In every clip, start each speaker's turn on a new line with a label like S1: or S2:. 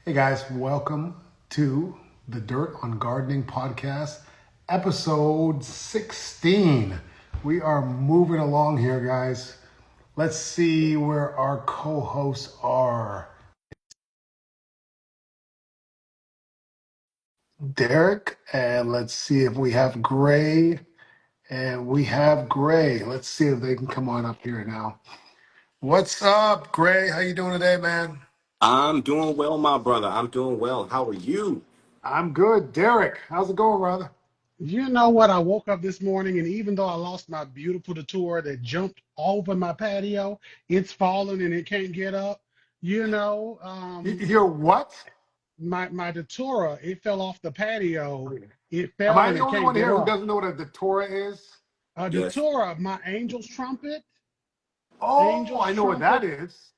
S1: Hey guys, welcome to the Dirt on Gardening podcast, episode 16. We are moving along here, guys. Let's see where our co hosts are. Derek, and let's see if we have Gray. And we have Gray. Let's see if they can come on up here now. What's up, Gray? How you doing today, man?
S2: I'm doing well, my brother. I'm doing well. How are you?
S1: I'm good. Derek, how's it going, brother?
S3: You know what? I woke up this morning, and even though I lost my beautiful Datura that jumped over my patio, it's fallen and it can't get up. You know,
S1: You're what?
S3: my Datura, it fell off the patio. It
S1: Am
S3: fell
S1: I
S3: and
S1: the
S3: it
S1: only
S3: can't
S1: one
S3: get
S1: here who
S3: up.
S1: doesn't know what a datura is?
S3: A
S2: Yes.
S3: Datura, my
S1: Oh,
S3: angel's
S1: I know what that
S3: trumpet,
S1: is.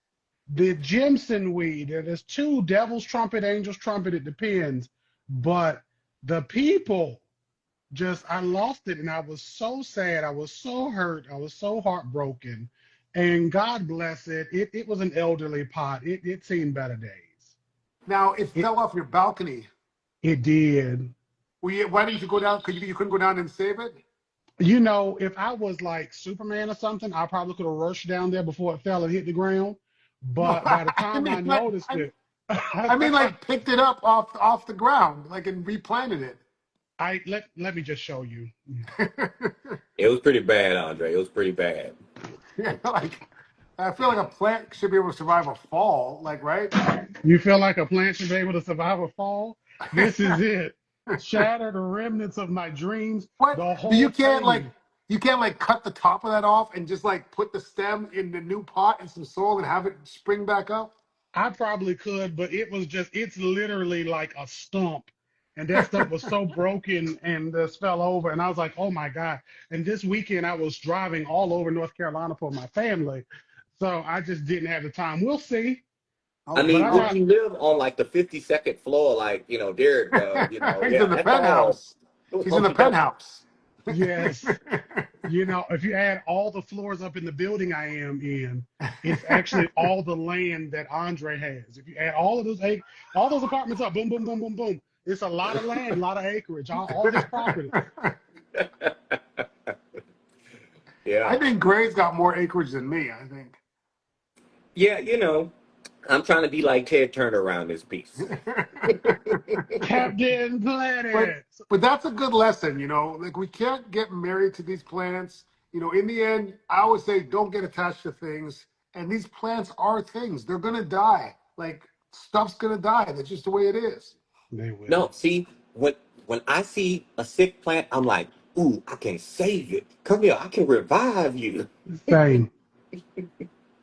S3: the Jimson weed. There's two devil's trumpet, angel's trumpet. It depends, but the people. Just I lost it and I was so sad. I was so hurt. I was so heartbroken. And God bless it. It was an elderly pot. It seen better days.
S1: Now it
S3: It
S1: fell off your balcony.
S3: it did.
S1: Why didn't you go down? Because you couldn't go down and save it.
S3: You know, if I was like Superman or something, I probably could have rushed down there before it fell and hit the ground.
S1: No,
S3: But by the
S1: I
S3: time I
S1: mean, like,
S3: noticed it,
S1: I mean, like picked it up off the ground, like and replanted it.
S3: let me just show you.
S2: It was pretty bad, Andre. It was pretty bad.
S1: Yeah, like I feel like a plant should be able to survive a fall, like right.
S3: You feel like a plant should be able to survive a fall? This is it. Shattered the remnants of my dreams,
S1: What?
S3: the
S1: But
S3: whole thing.
S1: you can't like cut the top of that off and just like put the stem in the new pot and some soil and have it spring back up.
S3: I probably could, but it's literally like a stump. And that stuff was so broken and just fell over. And I was like, oh my God. And this weekend I was driving all over North Carolina for my family. So I just didn't have the time. We'll see.
S2: I
S1: Okay,
S3: But
S2: mean,
S3: I
S2: when
S3: got
S2: you live on like the 52nd floor, like, Derek does,
S1: he's in
S2: yeah,
S1: the
S2: that's all.
S1: penthouse. He's in the penthouse.
S3: yes. You know, if you add all the floors up in the building I am in, it's actually all the land that Andre has. If you add all those apartments up, boom, boom, boom, boom, boom, it's a lot of land, a lot of acreage, all his property.
S1: I
S2: Yeah.
S1: think Gray's got more acreage than me. I think.
S2: Yeah, I'm trying to be like Ted Turner around this piece.
S3: Captain
S1: but
S3: Planet.
S1: but that's a good lesson, you know. Like we can't get married to these plants. You know, in the end, I always say don't get attached to things. And these plants are things. They're gonna die. Like stuff's gonna die. That's just the way it is.
S3: They
S2: No,
S3: will.
S2: see, when I see a sick plant, I'm like, ooh, I can save it. Come here, I can revive you.
S3: Same.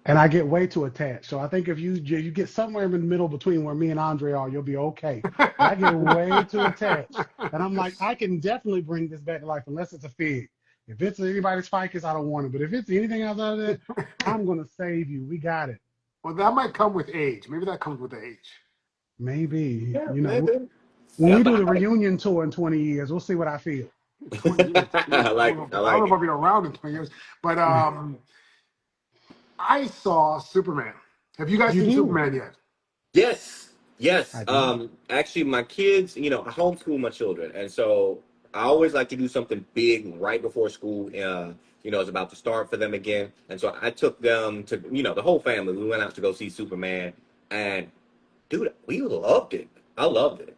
S3: And I get way too attached. So I think if you get somewhere in the middle between where me and Andre are, you'll be okay. But I get way too attached. And I'm like, I can definitely bring this back to life unless it's a fig. If it's anybody's ficus, I don't want it. But if it's anything else other than that, I'm gonna save you. We got it.
S1: Well, that might come with age. Maybe that comes with age.
S3: Maybe.
S2: Yeah,
S3: You know,
S2: maybe.
S3: when
S2: Yeah,
S3: we do
S2: but
S3: the reunion tour in 20 years, we'll see what I feel.
S1: 20 years. Jeez,
S2: I like it. I
S1: I don't know
S2: like
S1: if
S2: it.
S1: I'll be around in 20 years. But I saw Superman. Have you guys
S3: You
S1: seen
S3: did.
S1: Superman yet?
S2: Yes, yes.
S3: I did.
S2: Actually, my kids, I homeschool my children, and so I always like to do something big right before school. Is about to start for them again, and so I took them to, the whole family. We went out to go see Superman, and dude, we loved it. I loved it.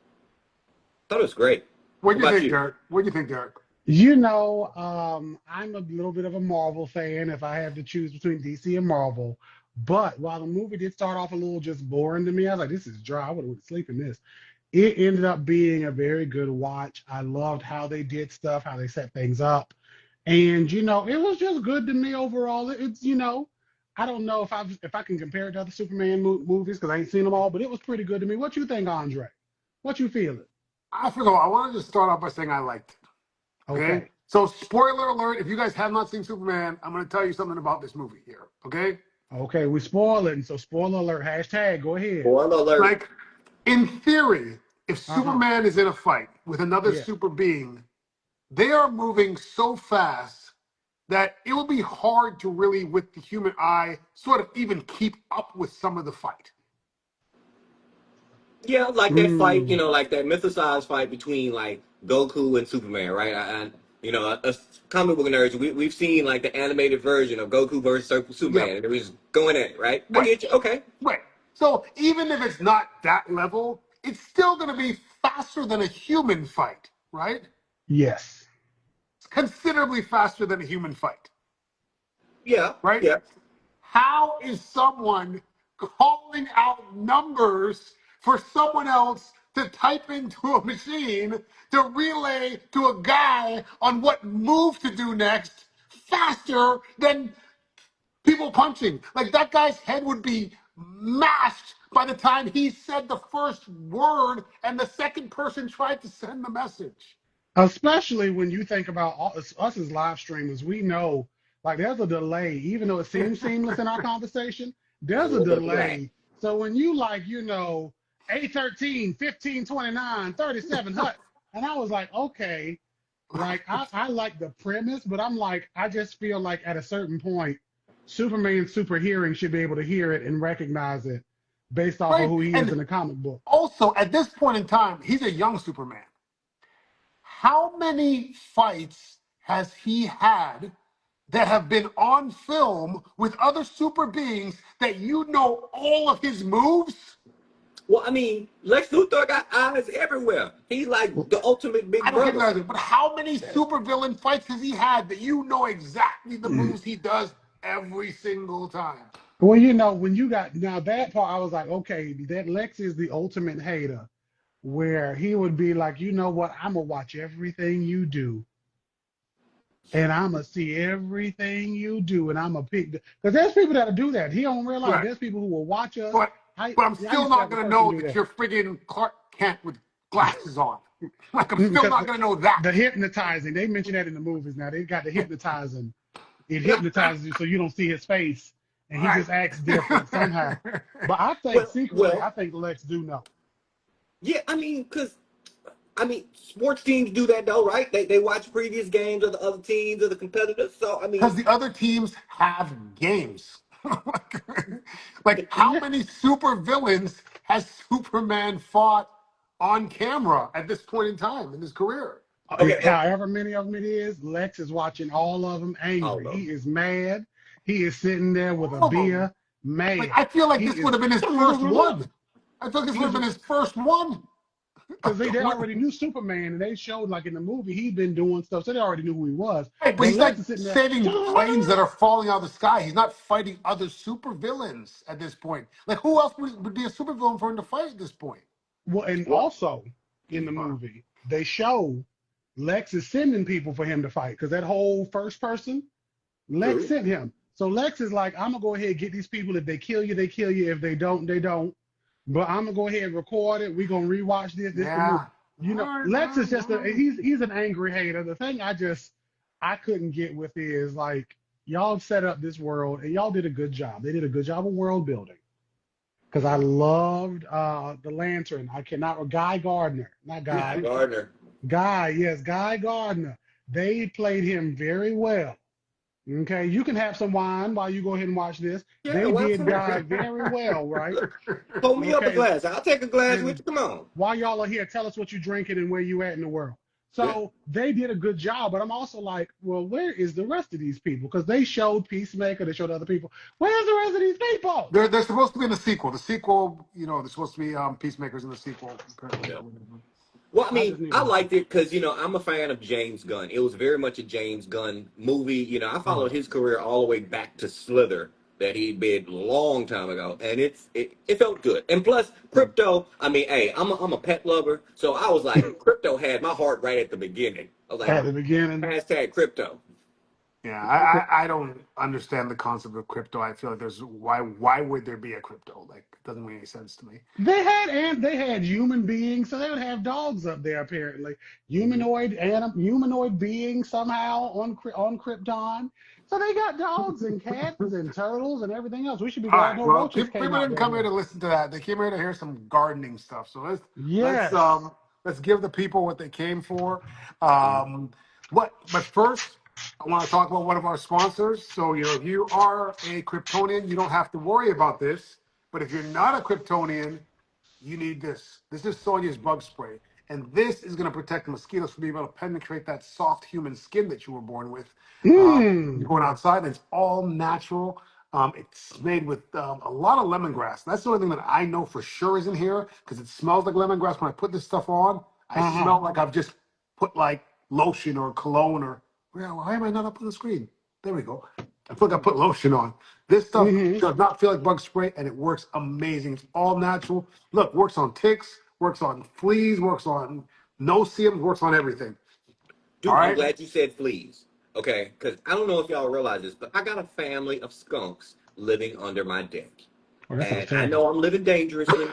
S2: Thought it was great.
S1: What
S2: What
S1: do you
S2: about
S1: think,
S2: you?
S1: Derek? What do you think, Derek?
S3: You know, I'm a little bit of a Marvel fan if I have to choose between DC and Marvel. But while the movie did start off a little just boring to me, I was like, this is dry. I would have went to sleep in this. It ended up being a very good watch. I loved how they did stuff, how they set things up. And it was just good to me overall. I don't know if I can compare it to other Superman movies because I ain't seen them all, but it was pretty good to me. What you think, Andre? What you feeling?
S1: First of all, I want to just start off by saying I liked it. Okay.
S3: Okay.
S1: So, spoiler alert: if you guys have not seen Superman, I'm going to tell you something about this movie here. Okay.
S3: Okay, we spoiling. So spoiler alert. Hashtag. Go ahead.
S2: Spoiler alert.
S1: Like, in theory, if
S3: Uh-huh.
S1: Superman is in a fight with another
S3: Yeah.
S1: super being, they are moving so fast that it will be hard to really, with the human eye, sort of even keep up with some of the fight.
S2: Yeah, like that fight,
S3: Mm,
S2: like that mythicized fight between like Goku and Superman, right? Us comic book nerds, we've seen like the animated version of Goku versus
S1: Yeah,
S2: Superman, and it was going at it, right? I
S1: right,
S2: get you. Okay.
S1: right. So even if it's not that level, it's still going to be faster than a human fight, right?
S3: yes.
S1: It's considerably faster than a human fight,
S2: Yeah,
S1: right?
S2: yeah.
S1: How is someone calling out numbers for someone else to type into a machine to relay to a guy on what move to do next faster than people punching? Like that guy's head would be mashed by the time he said the first word and the second person tried to send the message.
S3: Especially when you think about us as live streamers, we know like there's a delay, even though it seems seamless in our conversation,
S2: There's a
S3: there's a
S2: little bit of a lag.
S3: delay. So when you like, A13, 15, 29, 37, hut, and I was like, okay, like I like the premise, but I'm like, I just feel like at a certain point, Superman super hearing should be able to hear it and recognize it based off of
S1: Right?
S3: who he is
S1: And
S3: in the comic book.
S1: also, at this point in time, he's a young Superman. How many fights has he had that have been on film with other super beings that you know all of his moves?
S2: Well, I mean, Lex Luthor got eyes everywhere. He's like the ultimate
S1: I
S2: big
S1: don't care
S2: brother.
S1: about it, but how many supervillain fights has he had that you know exactly the moves he does every single time?
S3: Well, when you got now that part, I was like, okay, that Lex is the ultimate hater, where he would be like, you know what, I'm gonna watch everything you do, and I'm gonna see everything you do, and I'm gonna pick because there's people that'll do that. He don't realize
S1: Right.
S3: there's people who will watch us.
S1: But
S3: I
S1: but I'm
S3: yeah, I
S1: still
S3: used to
S1: not
S3: have a
S1: gonna
S3: person
S1: know
S3: do
S1: that
S3: that
S1: you're friggin' Clark Kent with glasses on. Like I'm still
S3: because
S1: not gonna know that.
S3: the hypnotizing. They mention that in the movies now. They got the hypnotizing. It hypnotizes you so you don't see his face, and he
S1: Right.
S3: just acts different somehow. But I think
S2: Well,
S3: secretly, I
S2: well,
S3: think Lex do know.
S2: yeah. Sports teams do that though, right? They watch previous games of the other teams or the competitors. So I
S1: Because
S2: mean,
S1: the other teams have games. Like, how
S3: Yeah.
S1: many super villains has Superman fought on camera at this point in time in his career?
S2: okay,
S3: However many of them it is, Lex is watching all of them
S2: all
S3: angry.
S2: of them.
S3: He is mad. He is sitting there with a
S1: All of them.
S3: beer,
S1: Like,
S3: mad.
S1: I feel like
S3: He
S1: this would
S3: is
S1: have been his first one. I feel like this would have been his first one.
S3: because they already knew Superman and they showed like in the movie he'd been doing stuff, so they already knew who he was.
S1: Right, but
S3: But
S1: he's like
S3: Lex is sitting there.
S1: saving planes that are falling out of the sky. He's not fighting other super villains at this point. Like, who else would be a super villain for him to fight at this point?
S3: Well, and
S2: Well,
S3: also in the movie, they show Lex is sending people for him to fight because that whole first person, Lex
S2: true.
S3: sent him. So Lex is like, I'm gonna go ahead and get these people. If they kill you, they kill you. If they don't, they don't. But I'm gonna go ahead and record it. We're gonna rewatch this. This the movie.
S1: Yeah. All right, all
S3: Lex is
S1: right,
S3: just
S1: all right.
S3: he's an angry hater. The thing I couldn't get with is like y'all set up this world and y'all did a good job. They did a good job of world building because I loved the Lantern. I cannot Guy Gardner, not
S2: Guy
S3: Guy.
S2: Gardner.
S3: Guy, yes, Guy Gardner. They played him very well. Okay, you can have some wine while you go ahead and watch this.
S2: Yeah,
S3: They
S2: well,
S3: did Guy very well, right?
S2: pour me up a
S3: Okay,
S2: glass. I'll take a glass with
S3: and
S2: you. Come on.
S3: while y'all are here, tell us what you're drinking and where you at in the world.
S2: Yeah.
S3: So they did a good job, but I'm also like, well, where is the rest of these people? Because they showed Peacemaker, they showed other people. Where's the rest of these people?
S1: They're supposed to be in the sequel. The sequel, they're supposed to be Peacemakers in the sequel, apparently.
S2: Yeah. Well,
S3: I just
S2: I
S3: needed to see.
S2: liked it because I'm a fan of James Gunn. It was very much a James Gunn movie. I followed his career all the way back to Slither that he did a long time ago, and it felt good. And plus, Crypto. Hey, I'm a pet lover, so I was like, Crypto had my heart right at the beginning. I was like,
S3: At the beginning.
S2: hashtag Crypto.
S1: Yeah, I don't understand the concept of crypto. I feel like there's why would there be a crypto? Like, it doesn't make any sense to me.
S3: They had human beings, so they would have dogs up there apparently.
S1: Mhm.
S3: Humanoid beings somehow on Krypton. So they got dogs and cats and turtles and everything else. We should be
S1: All
S3: glad
S1: right.
S3: no
S1: Well,
S3: roaches
S1: people
S3: came out
S1: didn't
S3: that
S1: come here
S3: way.
S1: to listen to that. They came here to hear some gardening stuff. So let's
S3: Yes.
S1: um let's give the people what they came for. Um, but first, I want to talk about one of our sponsors. So if you are a Kryptonian, you don't have to worry about this. But if you're not a Kryptonian, you need this. This is Sonia's bug spray. And this is going to protect the mosquitoes from being able to penetrate that soft human skin that you were born with. You're
S3: Mm.
S1: going outside, and it's all natural. It's made with a lot of lemongrass. That's the only thing that I know for sure is in here because it smells like lemongrass. When I put this stuff on, I
S3: Uh-huh.
S1: smell like I've just put like lotion or cologne or, well, why am I not up on the screen? There we go. I feel like I put lotion on. This stuff
S3: Mm-hmm.
S1: does not feel like bug spray, and it works amazing. It's all natural. Look, works on ticks, works on fleas, works on no-see-ums, works on everything. All
S2: Dude, I'm
S1: right?
S2: glad you said fleas. Okay, because I don't know if y'all realize this, but I got a family of skunks living under my deck.
S3: Oh, that sounds
S2: And I
S3: terrible.
S2: know I'm living dangerously,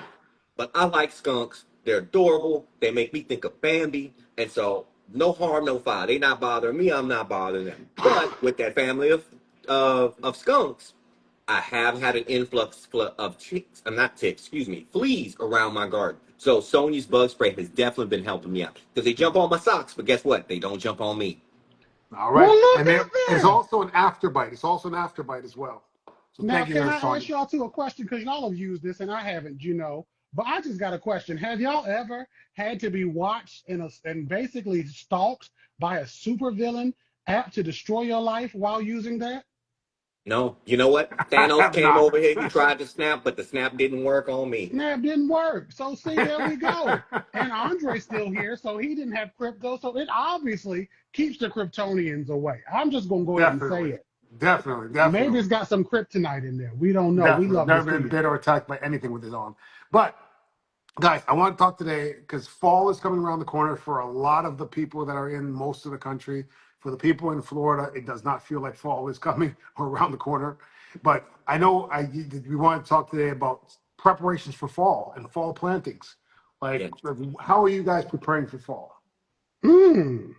S2: but I like skunks. They're adorable. They make me think of Bambi. And so, no harm, no foul. They not bothering me. I'm not bothering them. But with that family of skunks, I have had an influx of ticks, not ticks, excuse me, fleas around my garden. So Sony's bug spray has definitely been helping me out because they jump on my socks, but guess what? They don't jump on me.
S1: All
S3: Well,
S1: right.
S3: look
S1: And
S3: at
S1: there's
S3: that.
S1: also an afterbite. It's also an afterbite as well. So
S3: Now,
S1: thank you
S3: can
S1: there,
S3: I
S1: Sonia.
S3: ask y'all too a question? Because y'all have used this and I haven't, But I just got a question. Have y'all ever had to be watched and basically stalked by a supervillain apt to destroy your life while using that?
S2: No, you know what?
S1: I
S2: Thanos
S1: have
S2: came
S1: not.
S2: over here. He tried to snap, but the snap didn't work on me.
S3: Snap didn't work. So see, there we go. And Andre's still here, so he didn't have crypto. So it obviously keeps the Kryptonians away. I'm just gonna go ahead and say
S1: Definitely.
S3: it.
S1: Definitely.
S3: Maybe
S1: Definitely.
S3: it's got some kryptonite in there. We don't know. We
S1: Definitely.
S3: love
S1: Never been
S3: mysterious.
S1: bit or attacked by anything with his on. But guys, I want to talk today because fall is coming around the corner for a lot of the people that are in most of the country. For the people in Florida, it does not feel like fall is coming or around the corner. But I know we want to talk today about preparations for fall and fall plantings.
S2: Yeah.
S1: Like, how are you guys preparing for fall?
S3: Mm.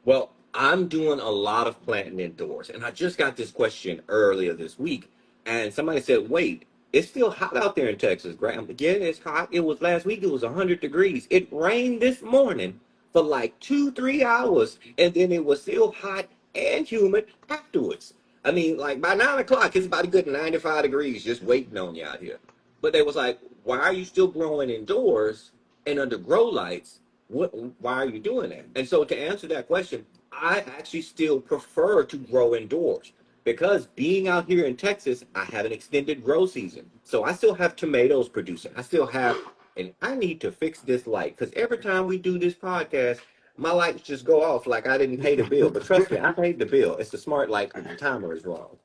S2: Well, I'm doing a lot of planting indoors, and I just got this question earlier this week, and somebody said, "Wait, it's still hot out there in Texas, Graham." Again, it's hot. It was last week. It was 100 degrees. It rained this morning for like 2, 3 hours, and then it was still hot and humid afterwards. I mean, like by 9 o'clock, it's about a good 95 degrees just waiting on you out here. But they was like, "Why are you still growing indoors and under grow lights? What, why are you doing that?" And so to answer that question, I actually still prefer to grow indoors because being out here in Texas, I have an extended grow season. So I still have tomatoes producing. I still have, and I need to fix this light because every time we do this podcast, my lights just go off like I didn't pay the bill. But trust me, I paid the bill. It's the smart light, the timer is wrong.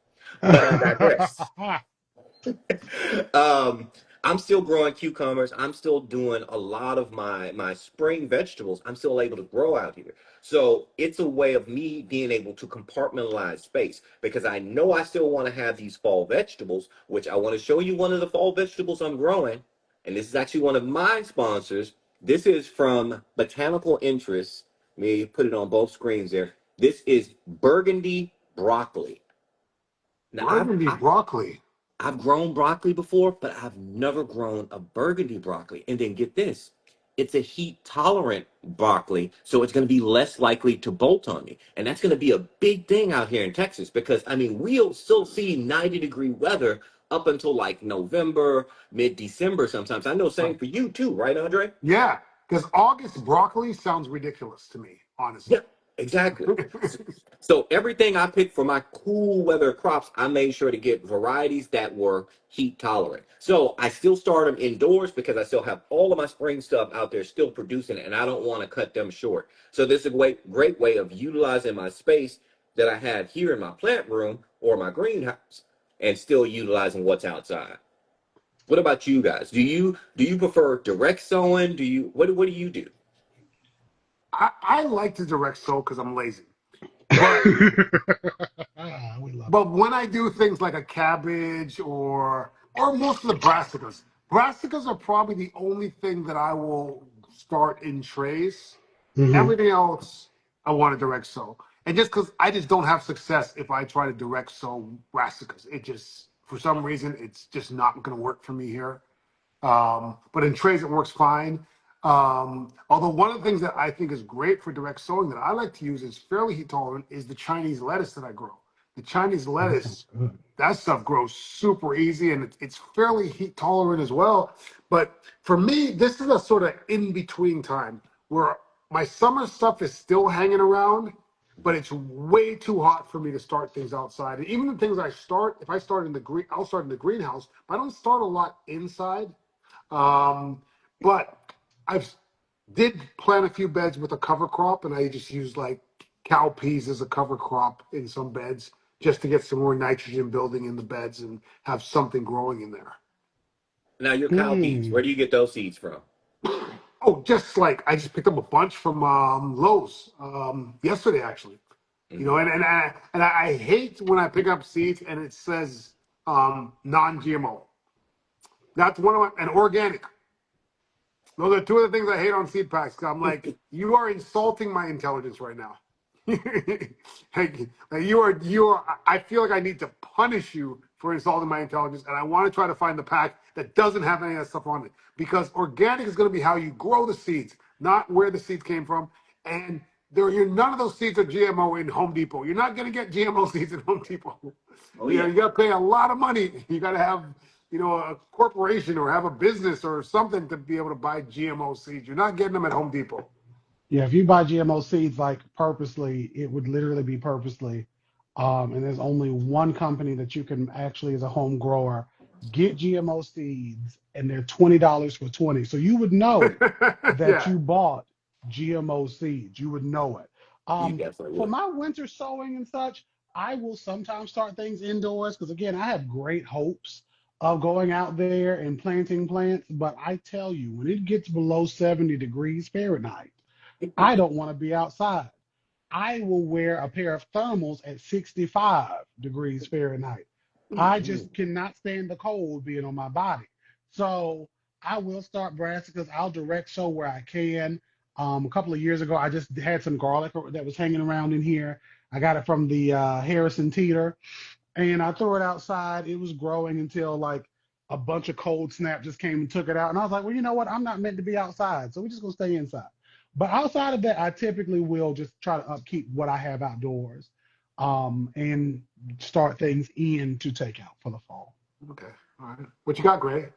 S2: But I digress. um, I'm still growing cucumbers. I'm still doing a lot of my spring vegetables. I'm still able to grow out here. So it's a way of me being able to compartmentalize space because I know I still want to have these fall vegetables, which I want to show you one of the fall vegetables I'm growing. And this is actually one of my sponsors. This is from Botanical Interests. Let me put it on both screens there. This is burgundy broccoli. Now,
S1: Burgundy broccoli.
S2: I've grown broccoli before, but I've never grown a burgundy broccoli. And then get this, it's a heat tolerant broccoli, so it's going to be less likely to bolt on me. And that's going to be a big thing out here in Texas because, I mean, we'll still see 90-degree weather up until like November, mid December sometimes. I know, same
S1: Right.
S2: for you too, right, Andre?
S1: Yeah, because August broccoli sounds ridiculous to me, honestly.
S2: Yeah, exactly. So everything I picked for my cool weather crops, I made sure to get varieties that were heat tolerant. So I still start them indoors because I still have all of my spring stuff out there still producing, and I don't want to cut them short. So this is a great way of utilizing my space that I have here in my plant room or my greenhouse, and still utilizing what's outside. What about you guys? Do you prefer direct sowing? What do you do?
S1: I like to direct sow because I'm lazy. But
S3: We love it.
S1: but when I do things like a cabbage or most of the brassicas, brassicas are probably the only thing that I will start in trays.
S3: Hmm.
S1: Everything else I want to direct sow. And just because I just don't have success if I try to direct sow brassicas. It just for some reason it's just not going to work for me here. But in trays, it works fine. Although one of the things that I think is great for direct sowing that I like to use is fairly heat tolerant is the Chinese lettuce that I grow. The Chinese
S3: Oh, that sounds
S1: lettuce,
S3: good.
S1: that stuff grows super easy and it's fairly heat tolerant as well. But for me, this is a sort of in between time where my summer stuff is still hanging around, but it's way too hot for me to start things outside. And even the things I start, if I start in the green, I'll start in the greenhouse. But I don't start a lot inside. Um, but I've did plant a few beds with a cover crop, and I just use like cowpeas as a cover crop in some beds just to get some more nitrogen building in the beds and have something growing in there.
S2: Now your cowpeas,
S3: Mm.
S2: where do you get those seeds from?
S1: Oh, just like I just picked up a bunch from Lowe's yesterday, actually. You know,
S2: Mhm.
S1: and I hate when I pick up seeds and it says non-GMO. That's one of my and organic. Those are two of the things I hate on seed packs. I'm like, you are insulting my intelligence right now. Like, you are. I feel like I need to punish you for insulting my intelligence, and I want to try to find the pack that doesn't have any of that stuff on it because organic is going to be how you grow the seeds, not where the seeds came from. And none of those seeds are GMO in Home Depot. You're not going to get GMO seeds in Home Depot.
S2: Oh
S1: You know,
S2: yeah.
S1: you got to pay a lot of money. You got to have, a corporation or have a business or something to be able to buy GMO seeds. You're not getting them at Home Depot.
S3: Yeah, if you buy GMO seeds like purposely, it would literally be purposely. And there's only one company that you can actually, as a home grower, get GMO seeds, and they're $20 for 20. So you would know that
S1: Yeah.
S3: you bought GMO seeds. You would know it.
S2: You definitely
S3: For
S2: would.
S3: my winter sowing and such, I will sometimes start things indoors because again, I have great hopes of going out there and planting plants. But I tell you, when it gets below 70 degrees Fahrenheit, I don't want to be outside. I will wear a pair of thermals at 65 degrees Fahrenheit. I
S2: Mhm.
S3: just cannot stand the cold being on my body. So I will start brassicas. I'll direct sow where I can. A couple of years ago, I just had some garlic that was hanging around in here. I got it from the Harrison Teeter, and I threw it outside. It was growing until like a bunch of cold snap just came and took it out. And I was like, well, you know what? I'm not meant to be outside, so we're just gonna stay inside. But outside of that, I typically will just try to upkeep what I have outdoors, and start things in to take out for the fall.
S1: Okay. All right. What you got, Gray?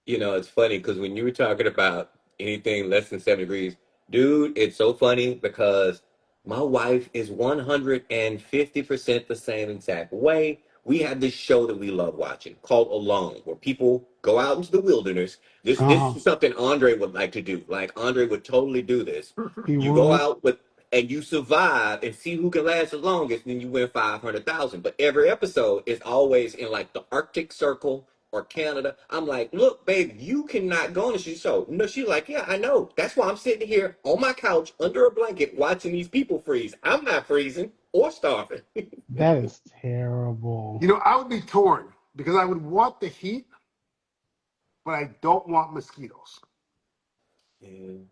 S2: It's funny because when you were talking about anything less than 7 degrees, dude, it's so funny because my wife is 150% the same exact way. We have this show that we love watching called Alone, where people go out into the wilderness. This
S3: Uh-huh.
S2: is something Andre would like to do. Like Andre would totally do this.
S3: He
S2: You go
S3: would.
S2: out with and you survive and see who can last the longest, then you win 500,000. But every episode is always in like the Arctic Circle or Canada. I'm like, look, babe, you cannot go. And she's so, no, she's like, yeah, I know. That's why I'm sitting here on my couch under a blanket watching these people freeze. I'm not freezing or starving.
S3: That is terrible.
S1: I would be torn because I would want the heat, but I don't want mosquitoes.
S2: And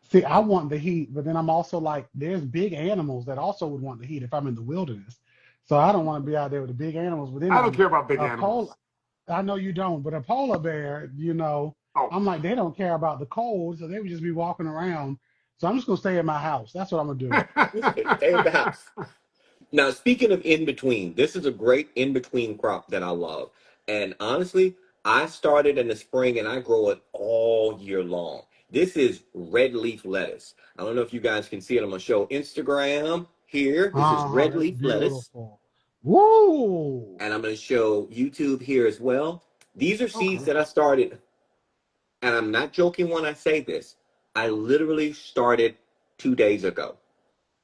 S3: See, I want the heat, but then I'm also like, there's big animals that also would want the heat if I'm in the wilderness. So I don't want to be out there with the big animals. But then
S1: I don't care about big
S3: a polar,
S1: animals.
S3: I know you don't, but a polar bear,
S1: Oh,
S3: I'm like, they don't care about the cold, so they would just be walking around. So I'm just gonna stay in my house. That's what I'm gonna do.
S2: stay in the house. Now, speaking of in between, this is a great in between crop that I love. And honestly, I started in the spring and I grow it all year long. This is red leaf lettuce. I don't know if you guys can see it. I'm going to show Instagram here. This is
S3: Uh-huh,
S2: red
S3: that's
S2: leaf lettuce.
S3: beautiful. Woo!
S2: And I'm going to show YouTube here as well. These are seeds
S1: okay.
S2: that I started. And I'm not joking when I say this. I literally started 2 days ago,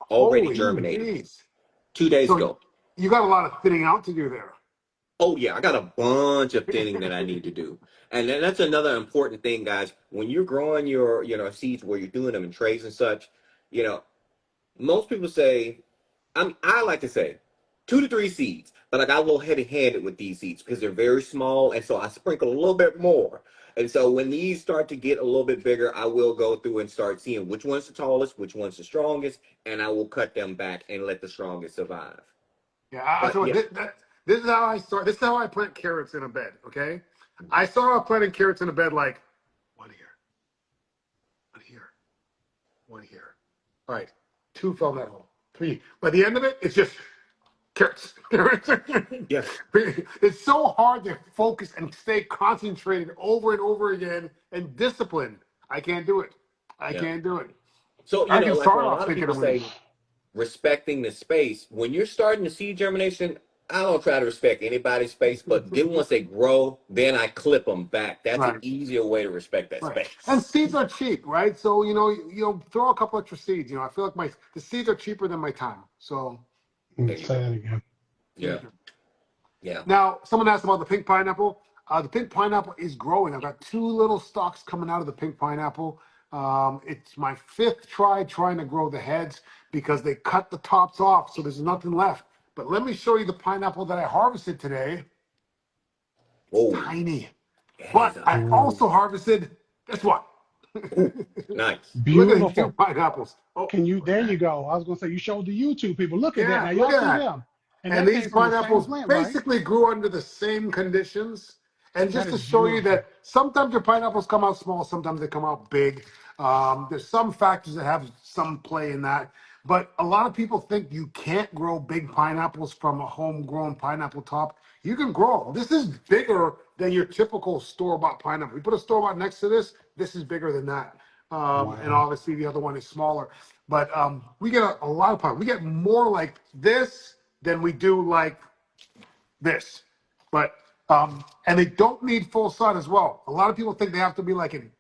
S2: already
S1: Holy
S2: germinating.
S1: jeez.
S2: 2 days
S1: So
S2: ago.
S1: you got a lot of thinning out to do there.
S2: Oh yeah, I got a bunch of thinning that I need to do. And then that's another important thing, guys. When you're growing your, seeds where you're doing them in trays and such, you know, most people say, I like to say 2 to 3 seeds, but I got a little heavy-handed with these seeds because they're very small, and so I sprinkle a little bit more. And so when these start to get a little bit bigger, I will go through and start seeing which one's the tallest, which one's the strongest, and I will cut them back and let the strongest survive.
S1: Yeah, I'll
S2: But
S1: tell you
S2: yeah,
S1: what, this is how I start. This is how I plant carrots in a bed. Okay, I start off planting carrots in a bed like one here, one here, one here. All right, two fell in that hole. Three. By the end of it, it's just Carrots.
S2: Yeah,
S1: It's so hard to focus and stay concentrated over and over again and disciplined. I can't do it. I
S2: yeah.
S1: can't do it.
S2: So,
S1: I can
S2: like
S1: start
S2: when a
S1: off
S2: lot of
S1: thinking
S2: people
S1: I'm gonna.
S2: say respecting the space, when you're starting to see germination, I don't try to respect anybody's space, but then once they grow, then I clip them back. That's an
S1: Right.
S2: easier way to respect that
S1: Right. And
S2: space.
S1: seeds are cheap, right? So throw a couple extra seeds. I feel like the seeds are cheaper than my time. So
S2: There you
S3: Say
S2: go.
S3: that again.
S2: Yeah, yeah.
S1: now someone asked about the pink pineapple. The pink pineapple is growing. I've got two little stalks coming out of the pink pineapple. It's my fifth try trying to grow the heads because they cut the tops off, so there's nothing left. But let me show you the pineapple that I harvested today. It's
S2: Whoa,
S1: tiny.
S2: that is
S1: But
S2: a
S1: I
S3: Ooh,
S1: also harvested, guess what?
S2: ooh, nice.
S1: Look at these two
S3: beautiful.
S1: pineapples. Oh,
S3: Can you?
S1: look at
S3: There
S1: that.
S3: you go. I was gonna say you showed the YouTube people. Look at that.
S1: Yeah,
S3: Now
S1: look
S3: y'all
S1: at
S3: see
S1: that.
S3: them, and
S1: And
S3: that
S1: these
S3: came from the same
S1: pineapples
S3: plant, right?
S1: basically grew under the same conditions. And
S3: That
S1: just
S3: is
S1: to show you
S3: beautiful.
S1: that sometimes your pineapples come out small, sometimes they come out big. There's some factors that have some play in that. But a lot of people think you can't grow big pineapples from a homegrown pineapple top. You can grow 'em. This is bigger than your typical store-bought pineapple. You put a store-bought next to this is bigger than that. And
S3: Wow.
S1: obviously the other one is smaller. But we get a lot of pineapple. We get more like this than we do like this. But and they don't need full sun as well. A lot of people think they have to be like an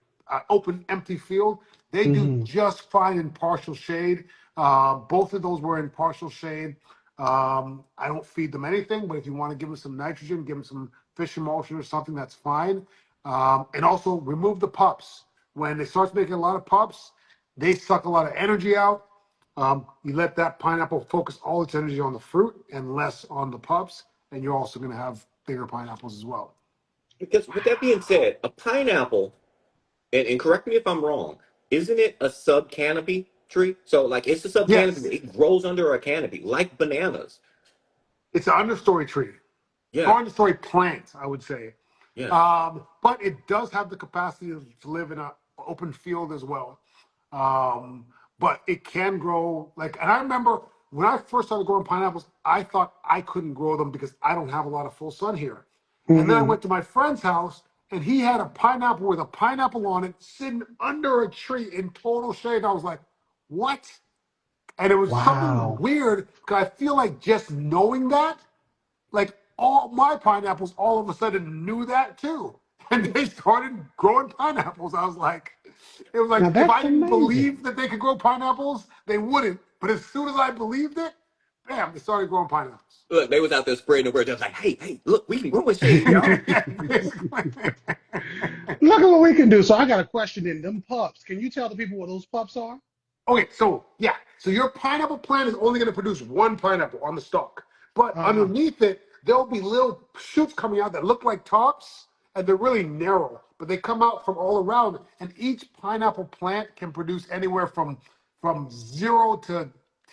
S1: open, empty field. They do
S3: Hmm.
S1: just fine in partial shade. Both of those were in partial shade. I don't feed them anything, but if you want to give them some nitrogen, give them some fish emulsion or something, that's fine. And also remove the pups. When they start making a lot of pups, they suck a lot of energy out. You let that pineapple focus all its energy on the fruit and less on the pups, and you're also going to have bigger pineapples as well.
S2: Because with that being said, a pineapple, and correct me if I'm wrong, isn't it a sub canopy tree? So like it's a sub canopy,
S1: Yes,
S2: but it grows under a canopy, like bananas.
S1: it's an understory tree,
S2: Yeah,
S1: or understory plant, I would say.
S2: yeah.
S1: But it does have the capacity to live in an open field as well. But it can grow like, and I remember when I first started growing pineapples, I thought I couldn't grow them because I don't have a lot of full sun here. And then I
S3: Hmm.
S1: went to my friend's house and he had a pineapple with a pineapple on it sitting under a tree in total shade. I was like, what? And it was something
S3: Wow.
S1: weird because I feel like just knowing that, like all my pineapples all of a sudden knew that too. And they started growing pineapples. I was like, it was like
S3: Now
S1: if
S3: that's
S1: I didn't
S3: amazing.
S1: believe that they could grow pineapples, they wouldn't. But as soon as I believed it, bam, they started growing pineapples.
S2: Look, they was out there spreading the word. Just like, hey, hey, look, we can grow in shade, y'all.
S1: Yeah, basically.
S3: Look at what we can do. So I got a question in them pups. Can you tell the people what those pups are?
S1: Okay, so yeah, so your pineapple plant is only going to produce one pineapple on the stalk, but
S3: Uh-huh.
S1: underneath it there'll be little shoots coming out that look like tops, and they're really narrow, but they come out from all around. And each pineapple plant can produce anywhere from 0 to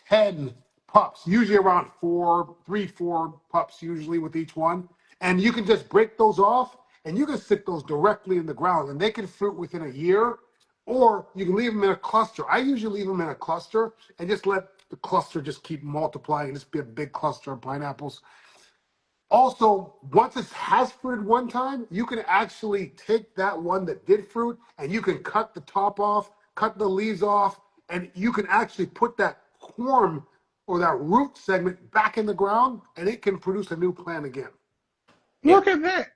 S1: 10 pups, usually around four, three, four pups usually with each one. And you can just break those off, and you can stick those directly in the ground, and they can fruit within a year, or you can leave them in a cluster. I usually leave them in a cluster and just let the cluster just keep multiplying and just be a big cluster of pineapples. Also, once it has fruited one time, you can actually take that one that did fruit and you can cut the top off, cut the leaves off, and you can actually put that corm or that root segment back in the ground and it can produce a new plant again.
S2: Yeah.
S3: Look at that.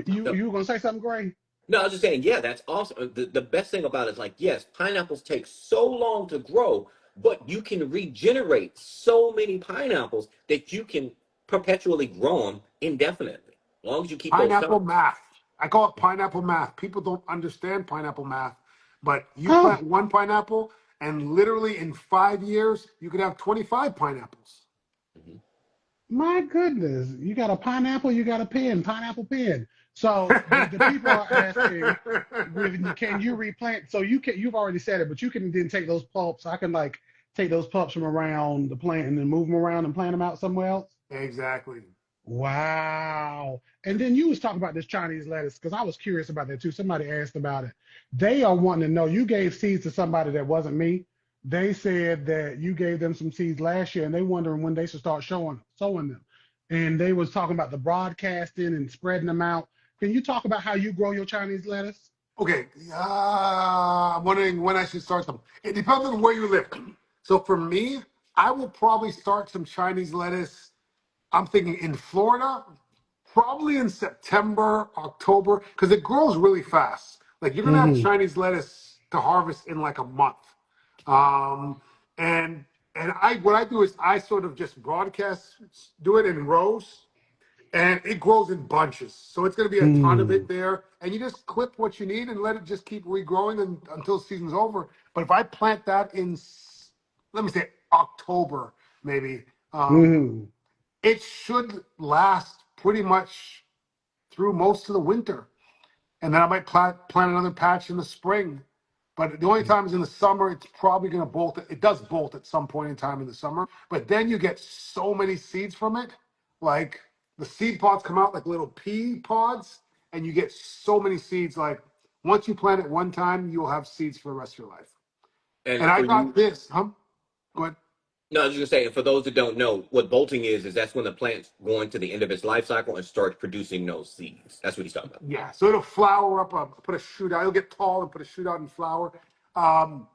S3: You
S2: No,
S3: you were gonna say something, Gray?
S2: no, I was just saying, yeah, that's awesome. The best thing about it is like, yes, pineapples take so long to grow, but you can regenerate so many pineapples that you can perpetually grow them indefinitely, as long as you keep those
S1: Pineapple
S2: suckers.
S1: math. I call it pineapple math. People don't understand pineapple math, but you
S3: Oh,
S1: plant one pineapple, and literally in 5 years, you could have 25 pineapples.
S2: Mhm.
S3: my goodness. You got a pineapple, you got a pen, pineapple pen. So the people are asking, can you replant? So you've already said it, but you can then take those pulps. I can like take those pulps from around the plant and then move them around and plant them out somewhere else.
S1: Exactly.
S3: Wow. And then you was talking about this Chinese lettuce because I was curious about that too. Somebody asked about it. They are wanting to know. You gave seeds to somebody that wasn't me. they said that you gave them some seeds last year, and they wondering when they should start sowing them. And they was talking about the broadcasting and spreading them out. Can you talk about how you grow your Chinese lettuce?
S1: Okay, I'm wondering when I should start them. It depends on where you live. So for me, I will probably start some Chinese lettuce. I'm thinking in Florida, probably in September, October, because it grows really fast. Like you're gonna have
S3: Mm-hmm.
S1: Chinese lettuce to harvest in like a month. Um, and I what I do is I sort of just broadcast, do it in rows, and it grows in bunches. So it's going to be a ton of
S3: Mm.
S1: it there, and you just clip what you need and let it just keep regrowing until season's over. But if I plant that in, let me say October, maybe,
S3: Mm-hmm.
S1: it should last pretty much through most of the winter, and then I might plant another patch in the spring. But the only time is in the summer. It's probably going to bolt. It does bolt at some point in time in the summer, but then you get so many seeds from it. Like the seed pods come out like little pea pods, and you get so many seeds. Like once you plant it one time, you'll have seeds for the rest of your life.
S2: And
S1: And I
S2: for
S1: got
S2: you,
S1: this. Huh? Go ahead.
S2: no, I was just gonna say, and for those that don't know, what bolting is that's when the plant's going to the end of its life cycle and starts producing those seeds. That's what he's talking about.
S1: Yeah, so it'll flower up, put a shoot out. It'll get tall and put a shoot out and flower. Um,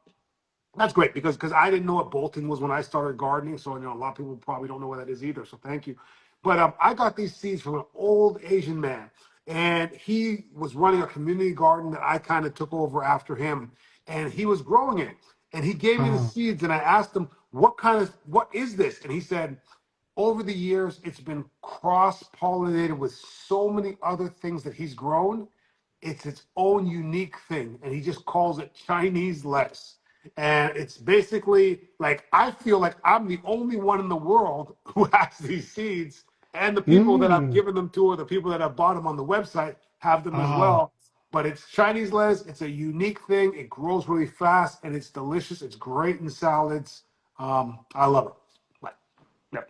S1: That's great because I didn't know what bolting was when I started gardening. So a lot of people probably don't know what that is either. So thank you. But I got these seeds from an old Asian man, and he was running a community garden that I kind of took over after him, and he was growing it. And he gave me the
S3: Uh,
S1: seeds, and I asked him what is this, and he said, over the years it's been cross pollinated with so many other things that he's grown. It's its own unique thing, and he just calls it Chinese lettuce. And it's basically like I feel like I'm the only one in the world who has these seeds, and the people that I've
S3: mm.
S1: given them to, or the people that have bought them on the website, have them as
S3: Oh,
S1: well. But it's Chinese lettuce. It's a unique thing. It grows really fast, and it's delicious. It's great in salads. I love it. But, yep.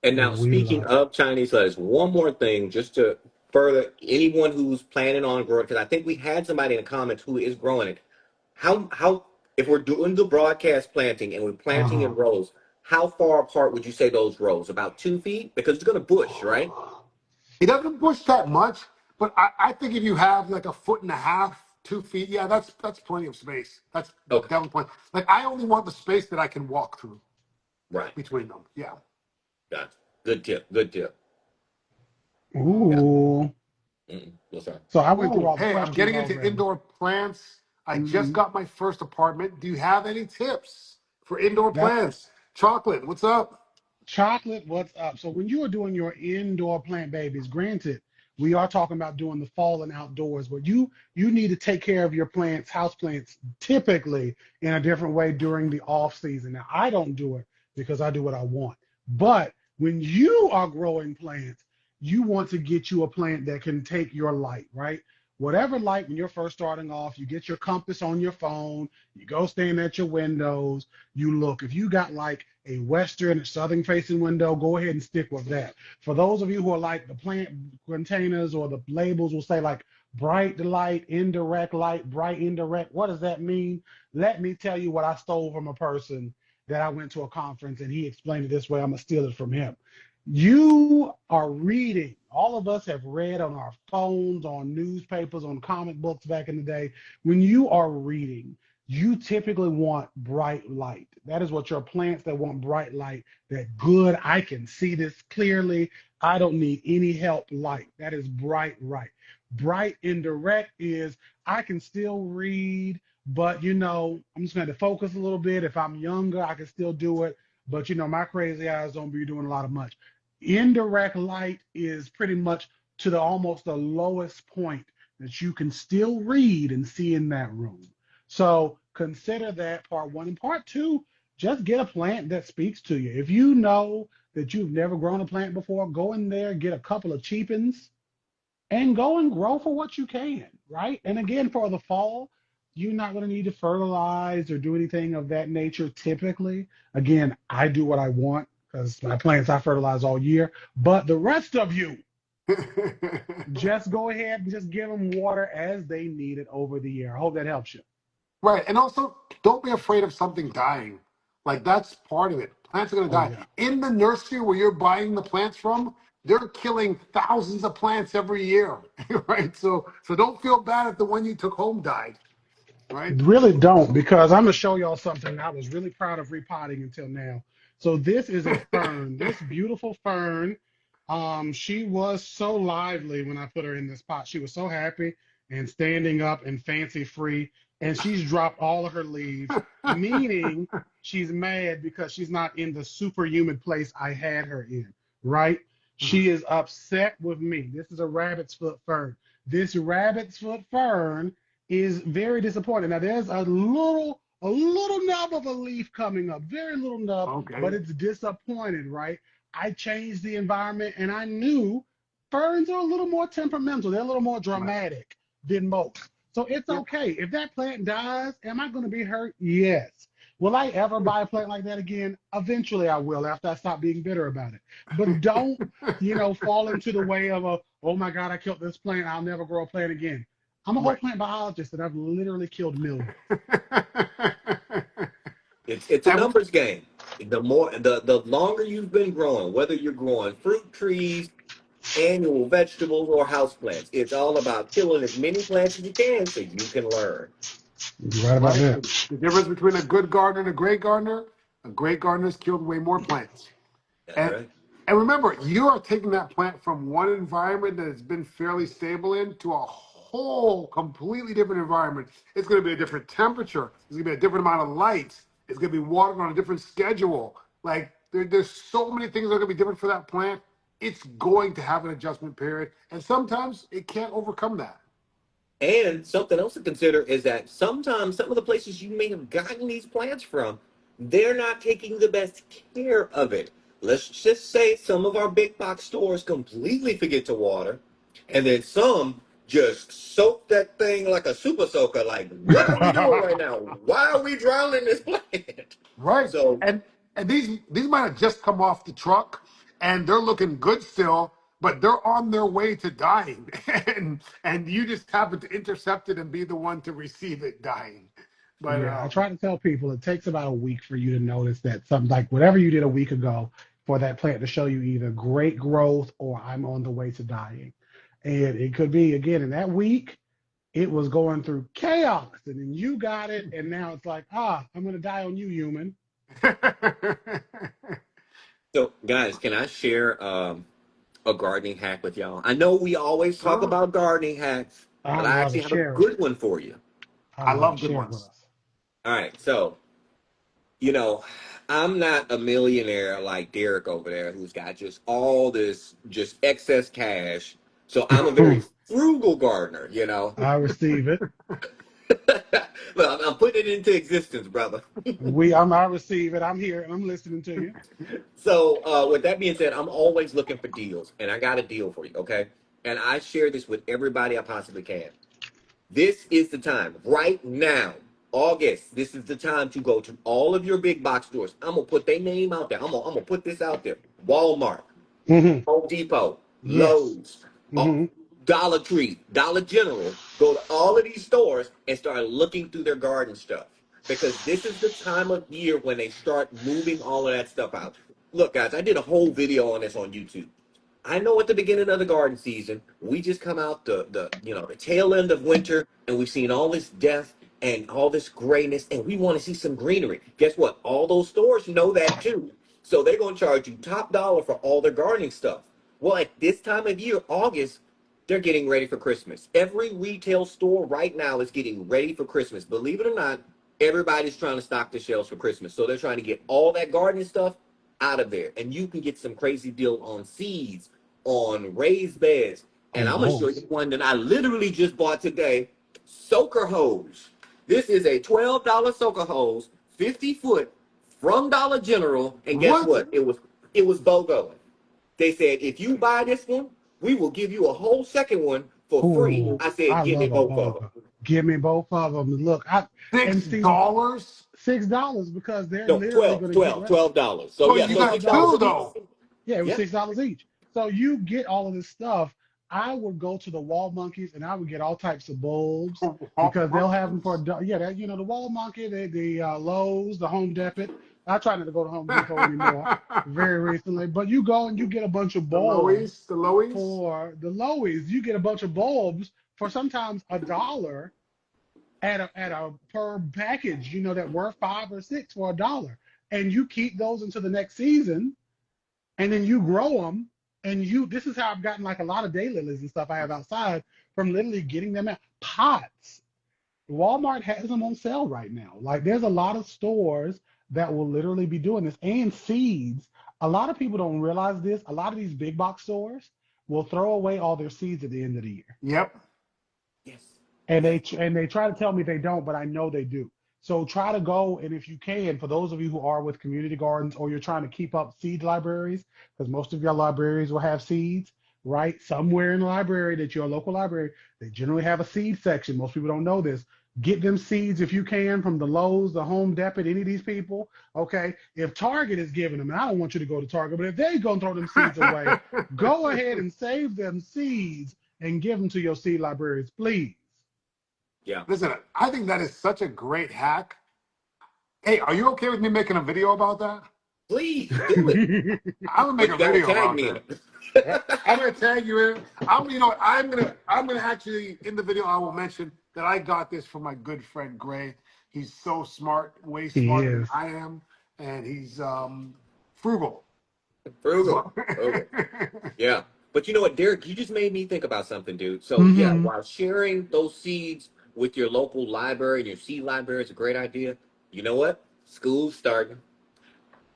S2: And now,
S3: we
S2: speaking
S3: love it.
S2: of Chinese lettuce, one more thing just to further anyone who's planning on growing, because I think we had somebody in the comments who is growing it. How if we're doing the broadcast planting and we're planting in
S3: Uh-huh.
S2: rows, how far apart would you say those rows? About 2 feet? Because it's gonna bush, right?
S1: He doesn't push that much, but I think if you have like a foot and a half, 2 feet, yeah, that's plenty of space. That's
S2: Okay,
S1: definitely plenty. Like I only want the space that I can walk through
S2: right.
S1: between them. Yeah.
S2: Gotcha. Good tip. Good tip. Yeah.
S3: Ooh.
S2: What's that?
S3: So I went through
S1: Ooh,
S3: all the
S1: hey, I'm
S3: questions
S1: getting into
S3: already.
S1: indoor plants. I just
S3: Mhm.
S1: got my first apartment. Do you have any tips for indoor
S3: That
S1: plants? Chocolate, what's up?
S3: Chocolate, what's up? So when you are doing your indoor plant babies, granted, we are talking about doing the fall and outdoors, but you need to take care of your plants, house plants, typically in a different way during the off season. Now, I don't do it because I do what I want. But when you are growing plants, you want to get you a plant that can take your light, right? Whatever light, when you're first starting off, you get your compass on your phone, you go stand at your windows, you look. If you got like a western, southern facing window, go ahead and stick with that. For those of you who are like the plant containers or the labels will say like bright light, indirect light, bright, indirect. What does that mean? Let me tell you what I stole from a person that I went to a conference and he explained it this way. I'm going to steal it from him. You are reading. All of us have read on our phones, on newspapers, on comic books back in the day. When you are reading, you typically want bright light. That is what your plants that want bright light, that good, I can see this clearly. I don't need any help light. That is bright, right. Bright indirect is I can still read, but I'm just going to focus a little bit. If I'm younger, I can still do it. But my crazy eyes don't be doing a lot of much. Indirect light is pretty much to the almost the lowest point that you can still read and see in that room. So consider that part one. And part two, just get a plant that speaks to you. If you know that you've never grown a plant before, go in there, get a couple of cheapins, and go and grow for what you can, right? And again, for the fall, you're not going to need to fertilize or do anything of that nature typically. Again, I do what I want because my plants I fertilize all year. But the rest of you, just go ahead and just give them water as they need it over the year. I hope that helps you.
S1: Right. And also, don't be afraid of something dying. Like, that's part of it. Plants are going to
S3: Oh
S1: die.
S3: yeah.
S1: In the nursery where you're buying the plants from, they're killing thousands of plants every year. Right. So don't feel bad if the one you took home died. Right.
S3: Really don't, because I'm gonna show y'all something I was really proud of repotting until now. So this is a fern, this beautiful fern. She was so lively when I put her in this pot. She was so happy and standing up and fancy free, and she's dropped all of her leaves, meaning she's mad because she's not in the super humid place I had her in, right?
S1: Mhm.
S3: She is upset with me. This is a rabbit's foot fern. This rabbit's foot fern is very disappointing. Now there's a little nub of a leaf coming up, very little nub, but
S1: Okay.
S3: it's disappointed, right? I changed the environment and I knew ferns are a little more temperamental. They're a little more
S1: Right.
S3: dramatic than most. So it's
S1: Yep.
S3: okay. If that plant dies, am I going to be hurt? Yes. Will I ever buy a plant like that again? Eventually I will after I stop being bitter about it. But don't, fall into the way of oh my God, I killed this plant. I'll never grow a plant again. I'm a whole
S1: Right.
S3: plant biologist and I've literally killed millions.
S2: It's a
S1: And
S2: numbers game. The longer you've been growing, whether you're growing fruit trees, annual vegetables, or houseplants, it's all about killing as many plants as you can so you can learn.
S3: You're right about
S1: right,
S3: that.
S1: the difference between a great gardener's killed way more plants.
S2: That's
S1: And
S2: right.
S1: and remember, you are taking that plant from one environment that has been fairly stable in to a whole completely different environment. It's going to be a different temperature. It's going to be a different amount of light. It's going to be watered on a different schedule. Like there's so many things that are going to be different for that plant. It's going to have an adjustment period, and sometimes it can't overcome that.
S2: And something else to consider is that sometimes some of the places you may have gotten these plants from, they're not taking the best care of it. Let's just say some of our big box stores completely forget to water, and then some just soak that thing like a super soaker. Like, what are we doing right now? Why are we drowning this plant?
S1: Right.
S2: So
S1: And these might have just come off the truck and they're looking good still, but they're on their way to dying. And you just happen to intercept it and be the one to receive it dying. But
S3: Yeah, I try to tell people it takes about a week for you to notice that something like whatever you did a week ago for that plant to show you either great growth or I'm on the way to dying. And it could be, again, in that week, it was going through chaos. And then you got it. And now it's like, I'm going to die on you, human.
S2: so guys, can I share a gardening hack with y'all? I know we always talk
S1: Sure.
S2: about gardening hacks,
S3: I
S2: but I
S3: love
S2: actually
S3: it.
S2: have a
S3: Share it.
S2: good one for you.
S3: I
S1: I
S3: love it.
S1: love good
S3: Share it with
S1: ones.
S3: us.
S2: All right, so you know, I'm not a millionaire like Derek over there, who's got just all this just excess cash. So I'm a very frugal gardener.
S3: I receive it.
S2: But I'm putting it into existence, brother.
S3: I receive it. I'm here and I'm listening to you.
S2: So, with that being said, I'm always looking for deals, and I got a deal for you, okay? And I share this with everybody I possibly can. This is the time, right now, August. This is the time to go to all of your big box stores. I'm gonna put their name out there. I'm gonna put this out there. Walmart,
S3: Hmm.
S2: Home Depot,
S3: Yes.
S2: Lowe's,
S3: Hmm.
S2: Dollar Tree, Dollar General. Go to all of these stores and start looking through their garden stuff because this is the time of year when they start moving all of that stuff out. Look, guys, I did a whole video on this on YouTube. I know at the beginning of the garden season, we just come out the tail end of winter, and we've seen all this death and all this grayness, and we want to see some greenery. Guess what? All those stores know that too, so they're gonna charge you top dollar for all their gardening stuff. Well, at this time of year, August, they're getting ready for Christmas. Every retail store right now is getting ready for Christmas. Believe it or not, everybody's trying to stock the shelves for Christmas, so they're trying to get all that gardening stuff out of there, and you can get some crazy deal on seeds, on raised beds. And
S3: On
S2: I'm gonna show you
S3: bulbs.
S2: one that I literally just bought today. Soaker hose. This is a $12 soaker hose, 50 foot from Dollar General. And guess
S1: What?
S2: what? It was BOGO. They said if you buy this one, we will give you a whole second one for free.
S3: Ooh,
S2: I
S3: I
S2: said, give me
S3: love a
S2: both of them.
S3: bulb. Give me both of them. Look,
S1: Six
S3: and see,
S1: dollars?
S3: $6 because they're
S2: No,
S3: literally
S2: 12,
S3: going to get
S2: 12,
S3: rid.
S2: $12. So
S1: Well,
S2: yeah,
S1: you
S3: Yeah,
S2: so
S3: twelve
S1: got
S2: $6
S3: dollars.
S1: two
S2: a piece.
S1: though.
S3: Yeah, it was
S2: Yeah.
S3: $6 each. So you get all of this stuff. I would go to the wall monkeys and I would get all types of bulbs
S1: Wall
S3: because they'll have them for
S1: monkeys.
S3: the wall monkey, the Lowe's, the Home Depot. I try not to go to Home Depot anymore. Very recently, but you go and you get a bunch of
S1: The
S3: bulbs
S1: Lowies, the Lowies.
S3: for the Lowe's. You get a bunch of bulbs for sometimes $1 at a per package. That worth 5 or 6 for $1, and you keep those until the next season, and then you grow them. And this is how I've gotten like a lot of daylilies and stuff I have outside from literally getting them at pots. Walmart has them on sale right now. Like there's a lot of stores that will literally be doing this, and seeds. A lot of people don't realize this. A lot of these big box stores will throw away all their seeds at the end of the year.
S1: Yep.
S2: Yes.
S3: And
S2: Yes.
S3: they try to tell me they don't, but I know they do. So try to go, and if you can, for those of you who are with community gardens or you're trying to keep up seed libraries, because most of your libraries will have seeds, right? Somewhere in the library that your local library, they generally have a seed section. Most people don't know this. Get them seeds if you can from the Lowe's, the Home Depot, any of these people. Okay. If Target is giving them, and I don't want you to go to Target, but if they're going to throw them seeds away, go ahead and save them seeds and give them to your seed libraries, please.
S2: Yeah.
S1: Listen, I think that is such a great hack. Hey, are you okay with me making a video about that?
S2: Please do it.
S1: I'm gonna make
S2: But
S1: a
S2: you gotta
S1: video
S2: tag
S1: about
S2: me in
S1: that.
S2: it.
S1: I'm gonna tag you in. I'm gonna actually in the video I will mention that I got this from my good friend Gray. He's so smart, way
S3: He
S1: smarter than
S3: is.
S1: I am, and he's frugal.
S2: Frugal.
S1: So
S2: Frugal. Yeah. But you know what, Derek, you just made me think about something, dude. So yeah,
S3: Hmm.
S2: while sharing those seeds with your local library and your seed library is a great idea, you know what? School's starting.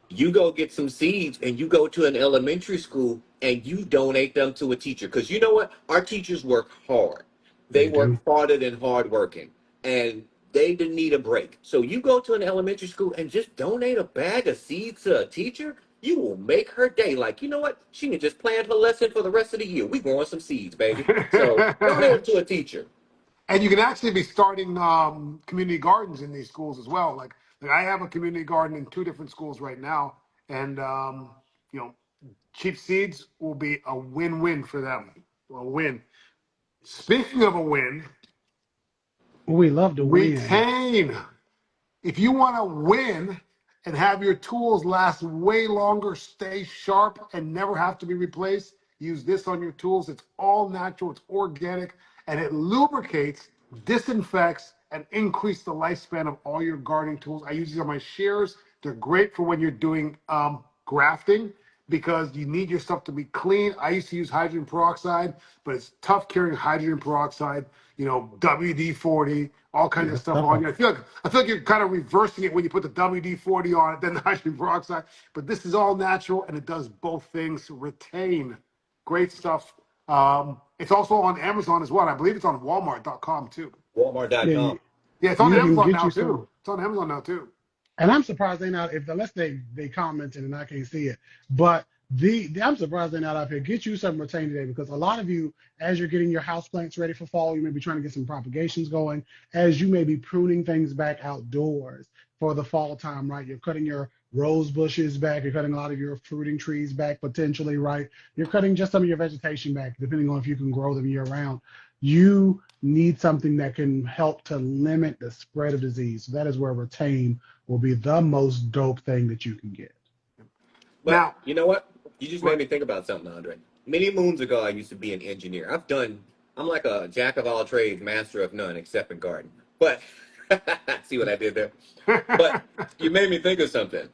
S2: You go get some seeds and you go to an elementary school and you donate them to a teacher. Because you know what? Our teachers work hard. They
S3: They
S2: work
S3: do.
S2: harder than hard working. And they didn't need a break. So you go to an elementary school and just donate a bag of seeds to a teacher, you will make her day. Like, you know what? She can just plan her lesson for the rest of the year. We growing some seeds, baby. So donate them to a teacher.
S1: and you can actually be starting community gardens in these schools as well. Like I have a community garden in 2 different schools right now, and you know, cheap seeds will be a win-win for them. A win. Speaking of a win,
S3: We love to win.
S1: retain. If you want to win and have your tools last way longer, stay sharp, and never have to be replaced, use this on your tools. It's all natural, it's organic, and it lubricates, disinfects, and increase the lifespan of all your gardening tools. I use these on my shears. They're great for when you're doing grafting because you need your stuff to be clean. I used to use hydrogen peroxide, but it's tough carrying hydrogen peroxide, WD-40, all kinds
S3: Yeah,
S1: of
S3: that's
S1: stuff
S3: tough.
S1: on you. I feel like you're kind of reversing it when you put the WD-40 on it, then the hydrogen peroxide. But this is all natural and it does both things. Retain. Great stuff. It's also on Amazon as well. I believe it's on Walmart.com too.
S3: Yeah,
S2: Walmart.com.
S1: Yeah, it's on
S3: you can
S1: Amazon
S3: get
S1: now
S3: you some.
S1: too. It's on Amazon now too.
S3: And I'm surprised they not, if unless they commented and I can't see it. But I'm surprised they're not up here. Get you some retain today, because a lot of you, as you're getting your house plants ready for fall, you may be trying to get some propagations going. As you may be pruning things back outdoors for the fall time, right? You're cutting your rose bushes back. You're cutting a lot of your fruiting trees back potentially, right? You're cutting just some of your vegetation back, depending on if you can grow them year round. You need something that can help to limit the spread of disease. So that is where retain will be the most dope thing that you can get.
S2: But
S1: Now,
S2: you know what? You just made
S1: what?
S2: me think about something, Andre. Many moons ago, I used to be an engineer. I'm like a jack of all trades, master of none, except in garden. But see what I did there? But you made me think of something.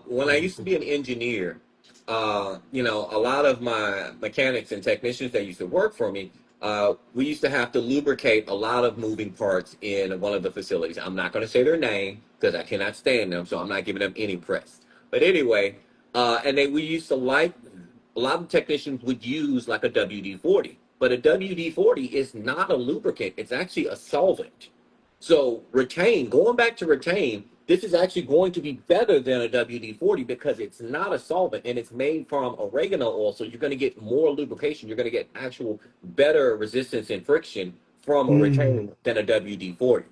S2: When I used to be an engineer, a lot of my mechanics and technicians that used to work for me, we used to have to lubricate a lot of moving parts in one of the facilities. I'm not going to say their name because I cannot stand them, so I'm not giving them any press. But anyway, we used to like a lot of technicians would use like a WD-40, but a WD-40 is not a lubricant; it's actually a solvent. So retain, going back to retain, this is actually going to be better than a WD-40 because it's not a solvent and it's made from oregano oil. So you're going to get more lubrication. You're going to get actual better resistance and friction from a
S3: Mm.
S2: retain than a WD-40.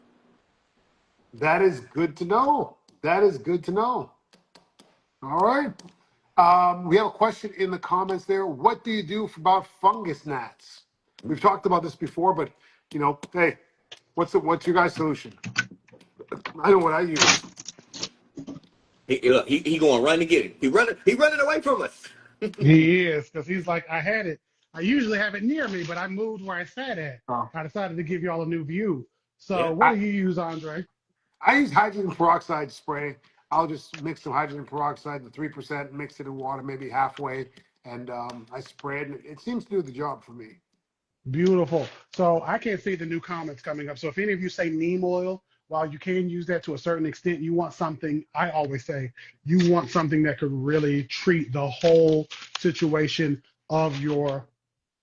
S1: That is good to know. That is good to know. All right. We have a question in the comments there. What do you do about fungus gnats? We've talked about this before, but hey, what's your guys' solution? I know what I use.
S2: He going to run to get it. He running away from us.
S3: He is, because he's like, I had it. I usually have it near me, but I moved where I sat at.
S1: Oh,
S3: I decided to give y'all a new view. So
S2: Yeah.
S3: what do you use, Andre?
S1: I use hydrogen peroxide spray. I'll just mix some hydrogen peroxide, the 3%, mix it in water, maybe halfway, and I spray it. And it seems to do the job for me.
S3: Beautiful. So I can't see the new comments coming up. So if any of you say neem oil, while you can use that to a certain extent, you want something, I always say, you want something that could really treat the whole situation of your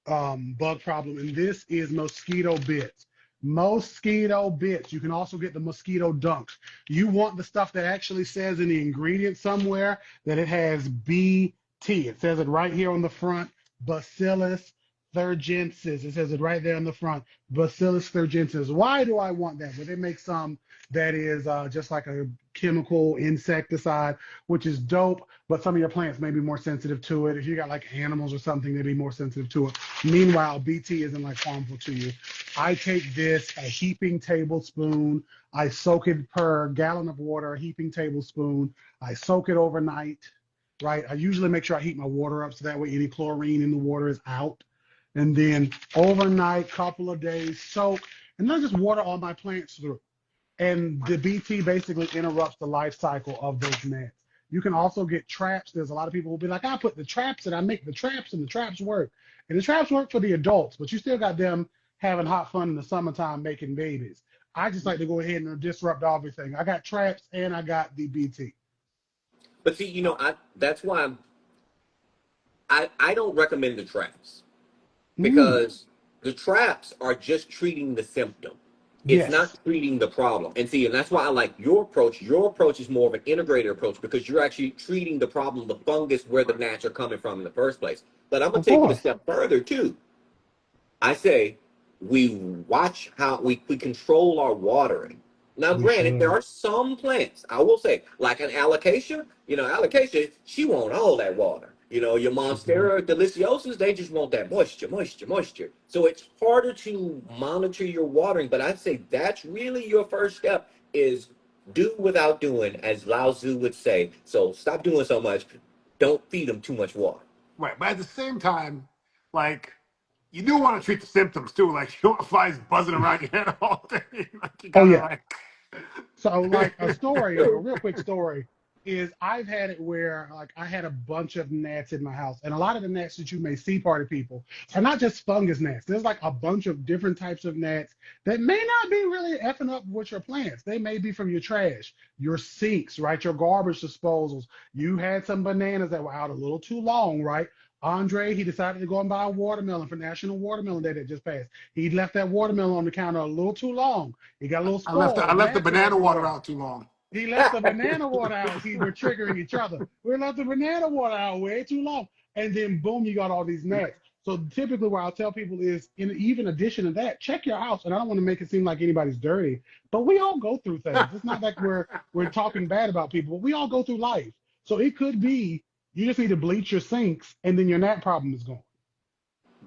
S3: bug problem. And this is mosquito bits. Mosquito bits. You can also get the mosquito dunks. You want the stuff that actually says in the ingredient somewhere that it has BT. It says it right here on the front, Bacillus thuringiensis. It says it right there on the front, Bacillus thuringiensis. Why do I want that? Well, they make some that is just like a chemical insecticide, which is dope, but some of your plants may be more sensitive to it. If you got like animals or something, they'd be more sensitive to it. Meanwhile, BT isn't like harmful to you. I take this, a heaping tablespoon. I soak it per gallon of water, a heaping tablespoon. I soak it overnight, right? I usually make sure I heat my water up so that way any chlorine in the water is out. And then overnight, couple of days, soak, and then just water all my plants through. And the BT basically interrupts the life cycle of those gnats. You can also get traps. There's a lot of people who will be like, I put the traps and I make the traps and the traps work. And the traps work for the adults, but you still got them having hot fun in the summertime making babies. I just like to go ahead and disrupt everything. I got traps and I got the BT.
S2: But see, that's why I don't recommend the traps
S3: Mm,
S2: because the traps are just treating the symptom. It's not
S3: yes.
S2: treating the problem. And that's why I like your approach. Your approach is more of an integrated approach because you're actually treating the problem, the fungus, where the gnats are coming from in the first place. But I'm gonna
S3: Of
S2: take it a
S3: course.
S2: step further too. I say we watch how we control our watering. Now,
S3: We
S2: granted, there
S3: should.
S2: are some plants, I will say, like an alocasia, alocasia, she want all that water. Your
S3: Mhm.
S2: Monstera deliciosus, they just want that moisture, moisture, moisture. So it's harder to monitor your watering, but I'd say that's really your first step is do without doing, as Lao Tzu would say. So stop doing so much. Don't feed them too much water.
S1: Right. But at the same time, like, you do want to treat the symptoms too. Like, you don't want flies buzzing around your head all day. Like, you
S3: Oh,
S1: gotta,
S3: yeah.
S1: like,
S3: So, like a story, like a real quick story, is I've had it where like I had a bunch of gnats in my house, and a lot of the gnats that you may see, party people, are not just fungus gnats. There's like a bunch of different types of gnats that may not be really effing up with your plants. They may be from your trash, your sinks, right, your garbage disposals. You had some bananas that were out a little too long, right? Andre, he decided to go and buy a watermelon for National Watermelon Day that just passed. He left that watermelon on the counter a little too long. He got a little
S1: I
S3: spoiled.
S1: left the
S3: Gnats were
S1: banana water
S3: everywhere.
S1: out too long.
S3: He left the banana water out. See, we're triggering each other. We left the banana water out way too long. And then boom, you got all these gnats. So typically what I'll tell people is in even addition to that, check your house. And I don't want to make it seem like anybody's dirty, but we all go through things. It's not like we're talking bad about people, but we all go through life. So it could be you just need to bleach your sinks and then your gnat problem is gone.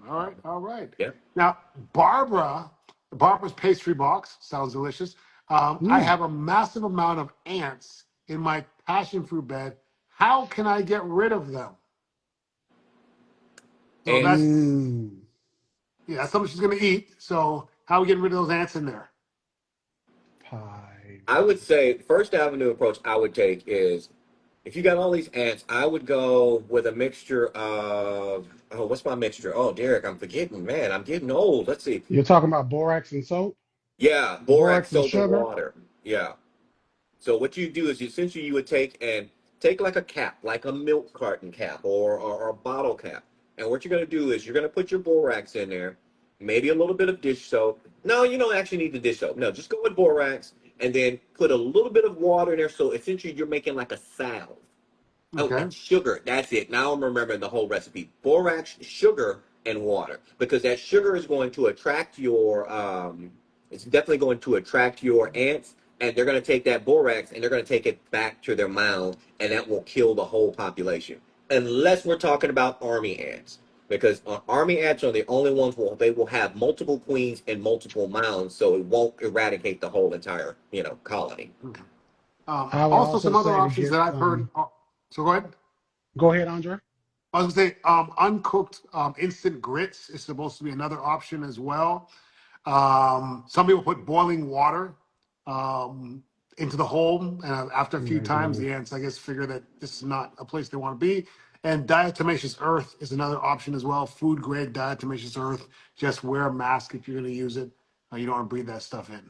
S1: All right, all right.
S2: Yeah.
S1: Now, Barbara's pastry box sounds delicious. I
S3: Mm.
S1: have a massive amount of ants in my passion fruit bed. How can I get rid of them? So
S2: Ants.
S3: Mm.
S1: that's something she's gonna eat. So how are we getting rid of those ants in there?
S3: Pie.
S2: I would say first avenue approach I would take is if you got all these ants, I would go with a mixture of what's my mixture? Oh, Derek, I'm forgetting. Man, I'm getting old. Let's see.
S3: You're talking about borax and soap?
S2: Yeah, borax,
S3: Borax and
S2: soap, and
S3: sugar?
S2: water. Yeah. So what you do is essentially you would take like a cap, like a milk carton cap or a bottle cap. And what you're gonna do is you're gonna put your borax in there, maybe a little bit of dish soap. No, you don't actually need the dish soap. No, just go with borax and then put a little bit of water in there. So essentially you're making like a salve. Oh,
S1: Okay.
S2: and sugar. That's it. Now I'm remembering the whole recipe. Borax, sugar, and water. Because that sugar is going to attract it's definitely going to attract your ants, and they're going to take that borax and they're going to take it back to their mound, and that will kill the whole population. unless we're talking about army ants, because army ants are the only ones where they will have multiple queens and multiple mounds, so it won't eradicate the whole entire colony.
S1: Okay.
S3: I would
S1: Also,
S3: also
S1: some other
S3: say to
S1: options
S3: get
S1: that I've heard.
S3: some.
S1: So go ahead.
S3: Go ahead, Andre.
S1: I was gonna say uncooked instant grits is supposed to be another option as well. Some people put boiling water um, into the hole, and after a few
S3: They
S1: times,
S3: do.
S1: the ants, I guess, figure that this is not a place they want to be. And diatomaceous earth is another option as well. Food grade diatomaceous earth. Just wear a mask if you're going to use it. You don't want to breathe that stuff in.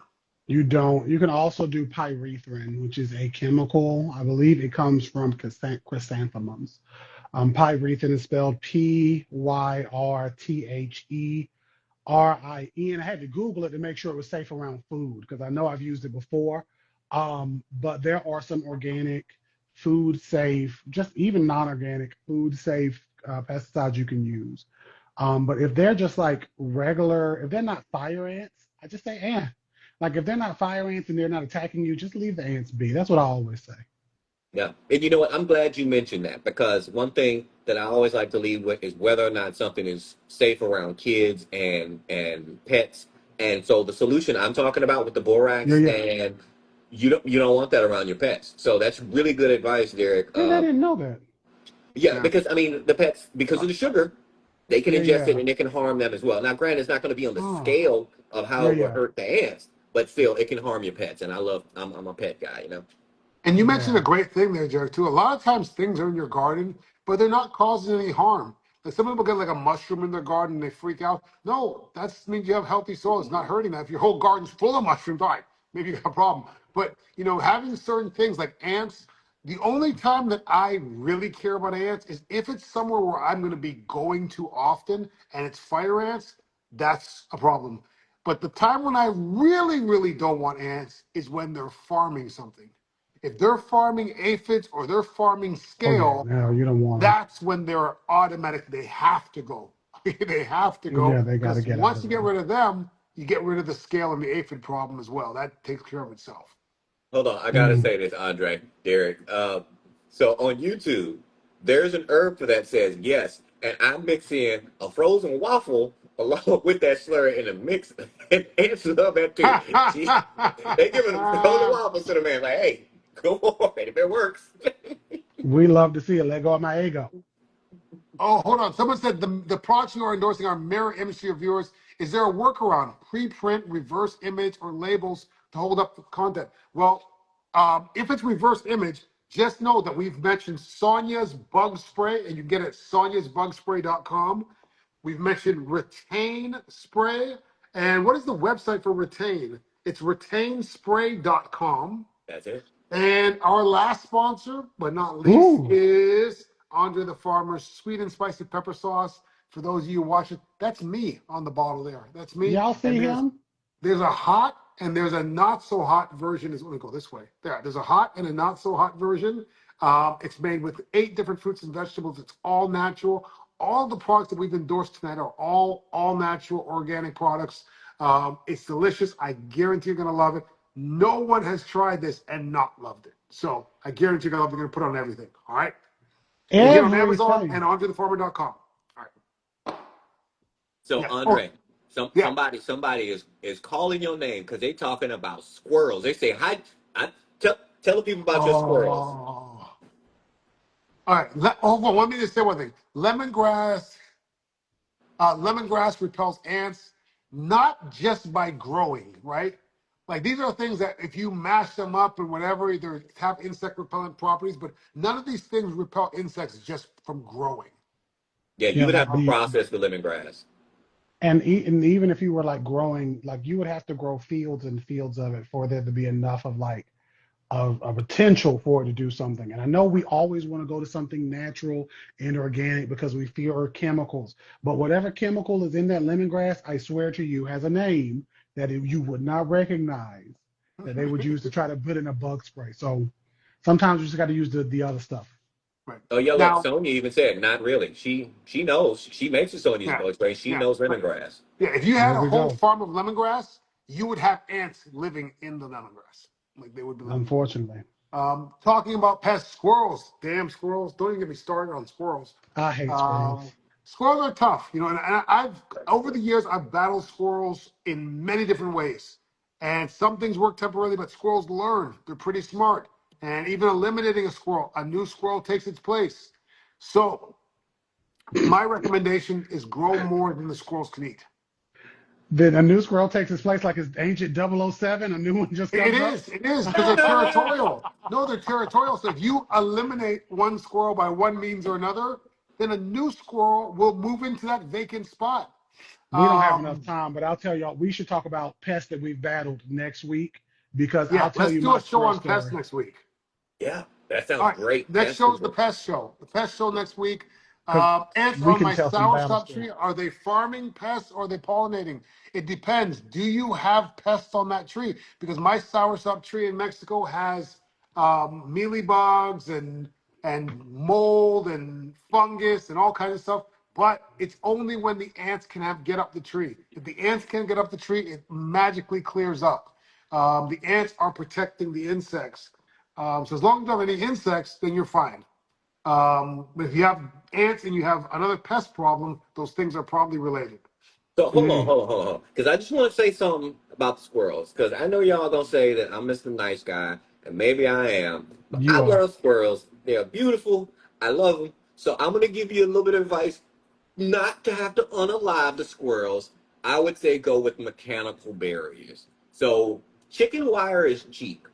S3: You don't. You can also do pyrethrin, which is a chemical. I believe it comes from chrysanthemums. Pyrethrin is spelled Pyrthene. I had to Google it to make sure it was safe around food because I know I've used it before. But there are some organic, food safe, just even non-organic, food safe pesticides you can use. But if they're just like regular, if they're not fire ants, I just say Like if they're not fire ants and they're not attacking you, just leave the ants be. That's what I always say.
S2: Yeah. And you know what? I'm glad you mentioned that, because one thing that I always like to lead with is whether or not something is safe around kids and pets. And so the solution I'm talking about with the
S3: Yeah,
S2: borax,
S3: yeah.
S2: and you don't want that around your pets. So that's really good advice, Derek.
S3: Yeah, I didn't know that.
S2: Yeah,
S1: Yeah.
S2: because I mean the pets, because of the sugar, they can
S3: Yeah,
S2: ingest it
S3: yeah.
S2: and it can harm them as well. Now, granted, it's not going to be on the
S3: Oh,
S2: scale of how
S3: yeah,
S2: it would
S3: yeah,
S2: hurt the ants, but still, it can harm your pets. And I'm a pet guy, you know.
S1: And you mentioned a
S3: yeah.
S1: great thing there, Jared, too. A lot of times things are in your garden, but they're not causing any harm. Like some people get like a mushroom in their garden and they freak out. No, that means you have healthy soil. It's not hurting that. If your whole garden's full of mushrooms, all right, maybe you got a problem. But having certain things like ants, the only time that I really care about ants is if it's somewhere where I'm going to be going too often and it's fire ants, that's a problem. But the time when I really, really don't want ants is when they're farming something. If they're farming aphids or they're farming
S3: Oh, yeah.
S1: scale,
S3: No, you don't want them.
S1: that's when they're automatic. They have to go. They have to go
S3: Yeah, they got to
S1: because
S3: get out
S1: once
S3: of
S1: you get
S3: there.
S1: rid of them, you get rid of the scale and the aphid problem as well. That takes care of itself.
S2: Hold on, I gotta
S3: Mm.
S2: say this, Andre, Derek. So on YouTube, there's an herb for that says yes, and I mix in a frozen waffle along with that slurry in a mix, and ants love that too. They giving frozen waffles to the man, like, hey, go on, if it works.
S3: We love to see it. Let go of my ego.
S1: Oh, hold on. Someone said the products you are endorsing are mirror image to your viewers. Is there a workaround, preprint, reverse image, or labels to hold up the content? Well, if it's reverse image, just know that we've mentioned Sonia's bug spray, and you get it at soniasbugspray.com. We've mentioned Retain spray. And what is the website for Retain? It's retainspray.com.
S2: That's it.
S1: And our last sponsor, but not least,
S3: Ooh,
S1: is Andrethefarmer's sweet and spicy pepper sauce. For those of you watching, that's me on the bottle there. That's me.
S3: y'all
S1: And
S3: see
S1: there's
S3: him?
S1: there's a hot and there's a not so hot version. Let me go this way. There's a hot and a not so hot version. It's made with 8 different fruits and vegetables. It's all natural. All the products that we've endorsed tonight are all natural, organic products. It's delicious. I guarantee you're gonna love it. No one has tried this and not loved it. So I guarantee you're gonna love it. You're gonna put it on everything. All right. You can get it on Amazon and
S3: Everything.
S1: ontothefarmer.com. All right.
S2: So
S1: Yeah. Oh,
S2: Andre,
S1: yeah.
S2: somebody is calling your name because they talking about squirrels. They say hi. Tell the people about your squirrels.
S1: Oh. All right. Hold on. Let me just say one thing. Lemongrass repels ants not just by growing, right? Like these are things that if you mash them up and whatever, they have insect repellent properties, but none of these things repel insects just from growing.
S2: Yeah, you
S3: Yeah,
S2: would have
S3: like
S2: to
S3: the
S2: process the lemongrass.
S3: and even if you were like growing, like you would have to grow fields and fields of it for there to be enough of like a potential for it to do something. And I know we always want to go to something natural and organic because we fear chemicals. But whatever chemical is in that lemongrass, I swear to you, has a name that you would not recognize that they would use to try to put in a bug spray. So sometimes we just got to use the other stuff.
S1: Right.
S2: Oh yeah, look,
S1: Now,
S2: Sonya even said not really. She knows. She makes the Sonya's
S1: yeah,
S2: bug spray. She
S1: yeah,
S2: knows
S1: right.
S2: lemongrass.
S1: Yeah, if you had
S3: There
S1: a
S3: we
S1: whole
S3: go.
S1: farm of lemongrass, you would have ants living in the lemongrass. Like they would be living in it.
S3: Unfortunately.
S1: Talking about pests, squirrels. Damn squirrels. Don't even get me started on squirrels.
S3: I hate
S1: Um,
S3: squirrels.
S1: Squirrels are tough, and I've over the years I've battled squirrels in many different ways. And some things work temporarily, but squirrels learn. They're pretty smart. And even eliminating a new squirrel takes its place. So my recommendation is grow more than the squirrels can eat.
S3: Then a new squirrel takes its place like it's ancient 007. A new one just
S1: It
S3: comes up.
S1: is. It is because they're territorial. No, they're territorial. So if you eliminate one squirrel by one means or another, then a new squirrel will move into that vacant spot.
S3: We don't have enough
S1: Um,
S3: time, but I'll tell y'all, we should talk about pests that we've battled next week because
S1: yeah,
S3: I'll tell
S1: let's
S3: you
S1: do
S3: my
S1: a show
S3: squirrel
S1: on pests
S3: story.
S1: next week.
S2: Yeah, that
S1: All
S2: sounds
S1: right,
S2: great.
S1: next
S2: That's
S1: show is the
S2: super.
S1: pest show. The pest show next week.
S3: Because
S1: Ants
S3: we
S1: on
S3: can
S1: my
S3: tell some battle
S1: soursop
S3: stories.
S1: tree. Are they farming pests or are they pollinating? It depends. Do you have pests on that tree? Because my soursop tree in Mexico has mealybugs and mold and fungus and all kinds of stuff. But it's only when the ants can get up the tree. If the ants can get up the tree, it magically clears up. The ants are protecting the insects. So as long as you don't have any insects, then you're fine. But if you have ants and you have another pest problem, those things are probably related.
S2: So hold on,
S3: Mm,
S2: hold on, hold on. Because I just want to say something about the squirrels. Because I know y'all gonna say that I'm Mr. Nice Guy, and maybe I am. But I
S3: you are.
S2: love squirrels. They're beautiful. I love them. So I'm gonna give you a little bit of advice not to have to unalive the squirrels. I would say go with mechanical barriers. So chicken wire is cheap.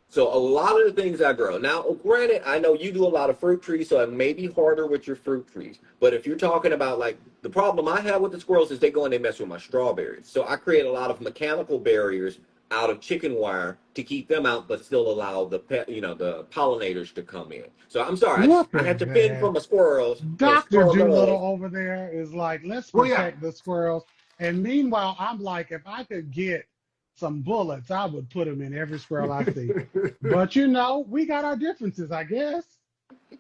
S2: So a lot of the things I grow. Now, granted, I know you do a lot of fruit trees, so it may be harder with your fruit trees. But if you're talking about like the problem I have with the squirrels is they go and they mess with my strawberries. So I create a lot of mechanical barriers out of chicken wire to keep them out, but still allow the pollinators to come in. So I'm sorry,
S3: Look
S2: I had
S3: at
S2: to fend
S3: that.
S2: from a squirrels,
S3: Dr.
S2: squirrel
S3: Doolittle
S2: love.
S3: over there is like, let's
S1: Well, yeah.
S3: protect the squirrels. And meanwhile, I'm like, if I could get some bullets, I would put them in every squirrel I see. But we got our differences, I guess.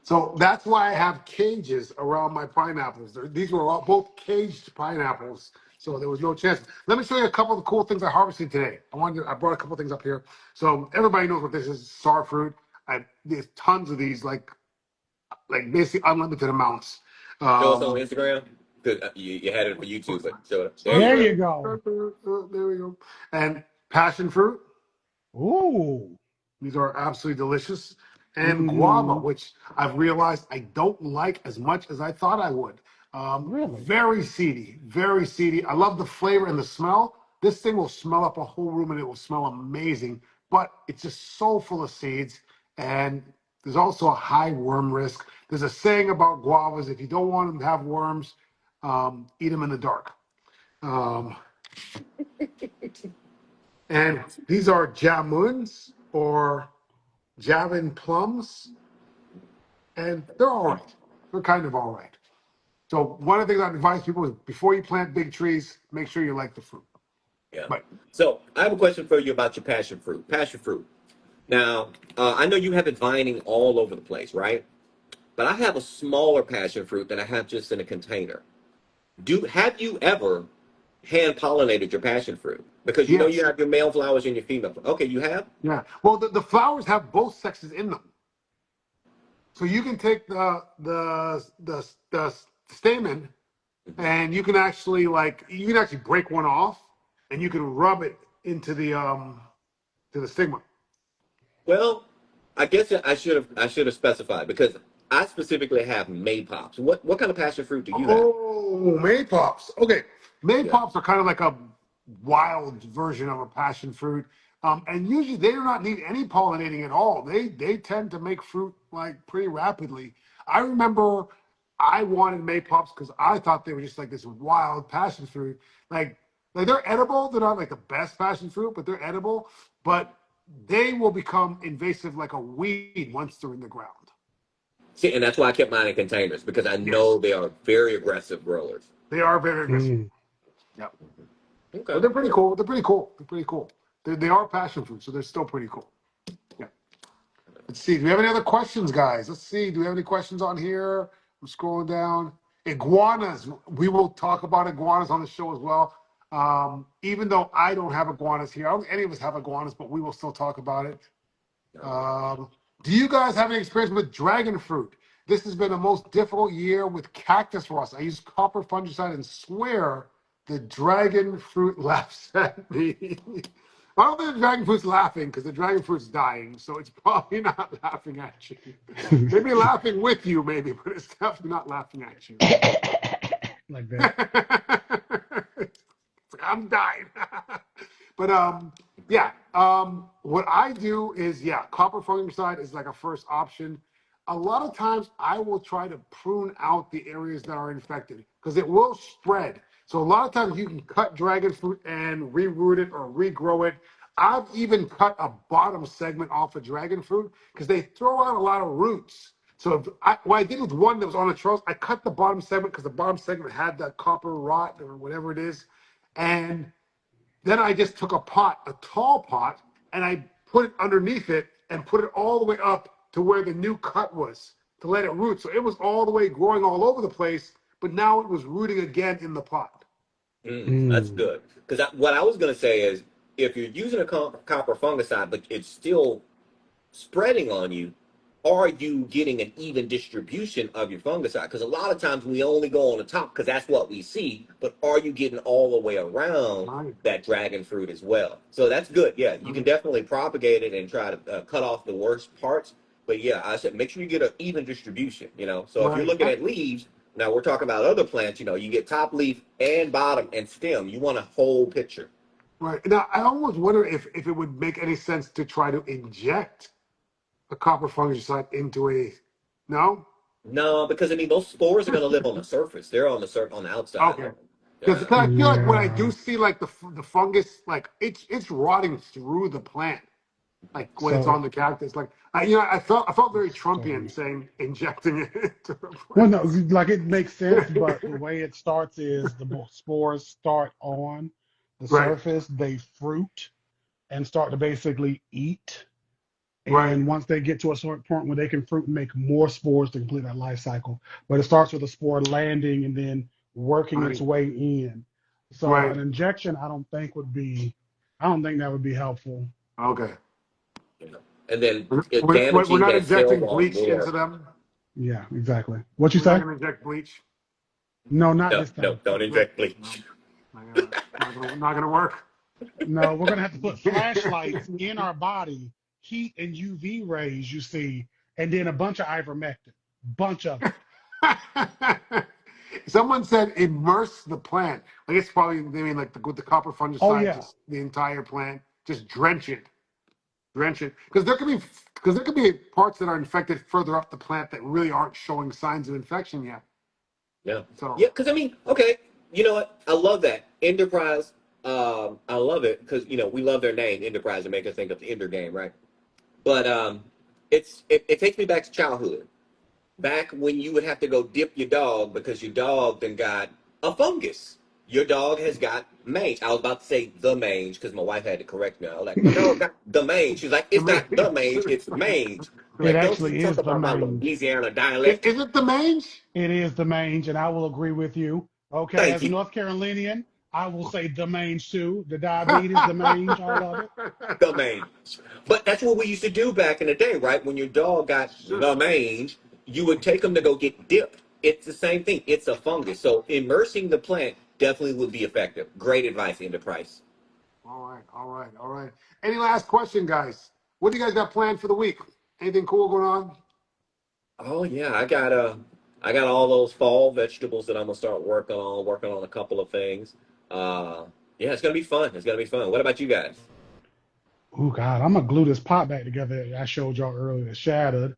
S1: So that's why I have cages around my pineapples. These were both caged pineapples, so there was no chance. Let me show you a couple of the cool things I harvested today. I brought a couple of things up here. So everybody knows what this is, star fruit. There's tons of these, like basically unlimited amounts.
S2: Show us on
S1: Um,
S2: Instagram because you had it for YouTube, but show it. There
S1: star
S2: you
S3: There
S2: go.
S3: you
S1: fruit,
S3: go.
S1: there we go. And passion fruit.
S3: Ooh.
S1: These are absolutely delicious. And guava,
S3: Mm-hmm.
S1: which I've realized I don't like as much as I thought I would.
S3: Really?
S1: Very seedy, very seedy. I love the flavor and the smell. This thing will smell up a whole room and it will smell amazing, but it's just so full of seeds. And there's also a high worm risk. There's a saying about guavas if you don't want them to have worms, eat them in the dark. Um, and these are jamuns or Javin plums, and they're all right. They're kind of all right. So one of the things I advise people is before you plant big trees, make sure you like the fruit.
S2: Yeah.
S1: But
S2: So I have a question for you about your passion fruit. Passion fruit. Now, I know you have it vining all over the place, right? But I have a smaller passion fruit that I have just in a container. Do have you ever hand pollinated your passion fruit? Because you
S1: yes,
S2: have your male flowers and your female. Okay, you have.
S1: yeah. Well, the flowers have both sexes in them, so you can take the stamen and you can actually break one off and you can rub it into the stigma.
S2: Well, I guess I should have specified because I specifically have maypops. What kind of passion fruit do you have?
S1: Oh, maypops. Okay,
S2: Yeah.
S1: maypops are kind of like a wild version of a passion fruit, and usually they do not need any pollinating at all. They tend to make fruit like pretty rapidly. I remember I wanted maypops because I thought they were just like this wild passion fruit. Like like they're edible. They're not like the best passion fruit, but they're edible. But they will become invasive like a weed once they're in the ground.
S2: See, and that's why I kept mine in containers because I know
S1: Yes,
S2: they are very aggressive growers.
S1: they are very aggressive.
S3: Mm.
S1: Yeah. But
S2: Okay.
S1: they're pretty cool. They're pretty cool. They're pretty cool. They are passion fruit, so they're still pretty cool. Yeah. Let's see. Do we have any other questions, guys? Let's see. Do we have any questions on here? I'm scrolling down. Iguanas. We will talk about iguanas on the show as well. Even though I don't have iguanas here, I don't think any of us have iguanas, but we will still talk about it.
S2: No.
S1: Um, Do you guys have any experience with dragon fruit? This has been the most difficult year with cactus rust. I use copper fungicide and swear the dragon fruit laughs at me. I don't think the dragon fruit's laughing because the dragon fruit's dying, so it's probably not laughing at you. Maybe laughing with you, maybe, but it's definitely not laughing at you.
S3: Like that.
S1: I'm dying. But yeah. What I do is copper fungicide is like a first option. A lot of times I will try to prune out the areas that are infected because it will spread. So a lot of times you can cut dragon fruit and reroot it or regrow it. I've even cut a bottom segment off of dragon fruit because they throw out a lot of roots. So what I did with one that was on the trellis, I cut the bottom segment because the bottom segment had that copper rot or whatever it is. And then I just took a pot, a tall pot, and I put it underneath it and put it all the way up to where the new cut was to let it root. So it was all the way growing all over the place, but now it was rooting again in the pot.
S2: That's
S3: Mm.
S2: good. Because what I was going to say is, if you're using a copper fungicide, but it's still spreading on you, are you getting an even distribution of your fungicide? Because a lot of times we only go on the top because that's what we see, but are you getting all the way around
S1: Right.
S2: that dragon fruit as well? So that's good. Yeah, you can
S1: Right.
S2: definitely propagate it and try to cut off the worst parts. But yeah, I said make sure you get an even distribution, you know? So if you're
S1: Right.
S2: looking at leaves, now we're talking about other plants, you know, you get top leaf and bottom and stem. You want a whole picture.
S1: Right. Now I almost wonder if it would make any sense to try to inject a copper fungicide into a no?
S2: No, because I mean those spores are going to live on the surface. They're on the outside.
S1: Okay. Because
S2: Yeah.
S1: I feel like when I do
S3: Yeah.
S1: see like the fungus, like it's rotting through the plant, like when it's
S3: So
S1: on the cactus. Like I felt very Trumpian
S3: sorry.
S1: saying injecting it into the
S3: Well, no,
S1: plants.
S3: like it makes sense, but the way it starts is the spores start on the
S1: Right,
S3: surface, they fruit and start to basically eat.
S1: right,
S3: And once they get to a certain point where they can fruit and make more spores to complete that life cycle, but it starts with a spore landing and then working its
S1: right,
S3: way in. So
S1: right.
S3: an injection, I don't think that would be helpful.
S1: Okay.
S2: You know. And then it
S1: We're
S2: damaging
S1: not
S2: that cell
S1: injecting
S2: wall
S1: bleach into
S2: more.
S1: them.
S3: Yeah, exactly. What you
S1: We're not
S3: say?
S1: going to inject bleach.
S3: No, not
S2: No,
S3: this
S2: no,
S3: time.
S2: don't
S1: No,
S2: inject
S1: no,
S2: bleach.
S1: not gonna work.
S3: No, we're gonna have to put flashlights in our body, heat and UV rays, you see, and then a bunch of ivermectin, bunch of it.
S1: Someone said immerse the plant. I guess probably they mean like with the copper
S3: Oh
S1: fungicide,
S3: yeah,
S1: just the entire plant, just drench it, because there could be parts that are infected further up the plant that really aren't showing signs of infection yet.
S2: Yeah,
S1: So
S2: yeah. Because I mean, okay, you know what? I love that Enterprise. I love it because you know we love their name, Enterprise, to make us think of the Ender game, right? But it takes me back to childhood. Back when you would have to go dip your dog because your dog then got a fungus. Your dog has got mange. I was about to say the mange because my wife had to correct me. I was like, my dog got the mange. She's like,
S1: the
S2: it's not the mange,
S1: mange.
S2: it's mange. I'm
S3: it
S2: like, don't you
S3: actually
S2: talk
S3: is the
S2: about my
S3: mange.
S2: Louisiana dialect.
S1: Is it the mange?
S3: It is the mange, and I will agree with you. Okay,
S2: Thank
S3: as a
S2: you.
S3: North Carolinian, I will say the mange too. The diabetes, the mange, all of it.
S2: The mange. But that's what we used to do back in the day, right? When your dog got
S1: Sure.
S2: the mange, you would take them to go get dipped. It's the same thing. It's a fungus. So immersing the plant definitely would be effective. Great advice, Enterprise.
S1: All right, all right, all right. Any last question, guys? What do you guys got planned for the week? Anything cool going on?
S2: Oh yeah, I got all those fall vegetables that I'm gonna start working on a couple of things. Uh yeah, it's gonna be fun. It's gonna be fun. What about you guys?
S3: Oh God, I'm gonna glue this pot back together. I showed y'all earlier, it shattered.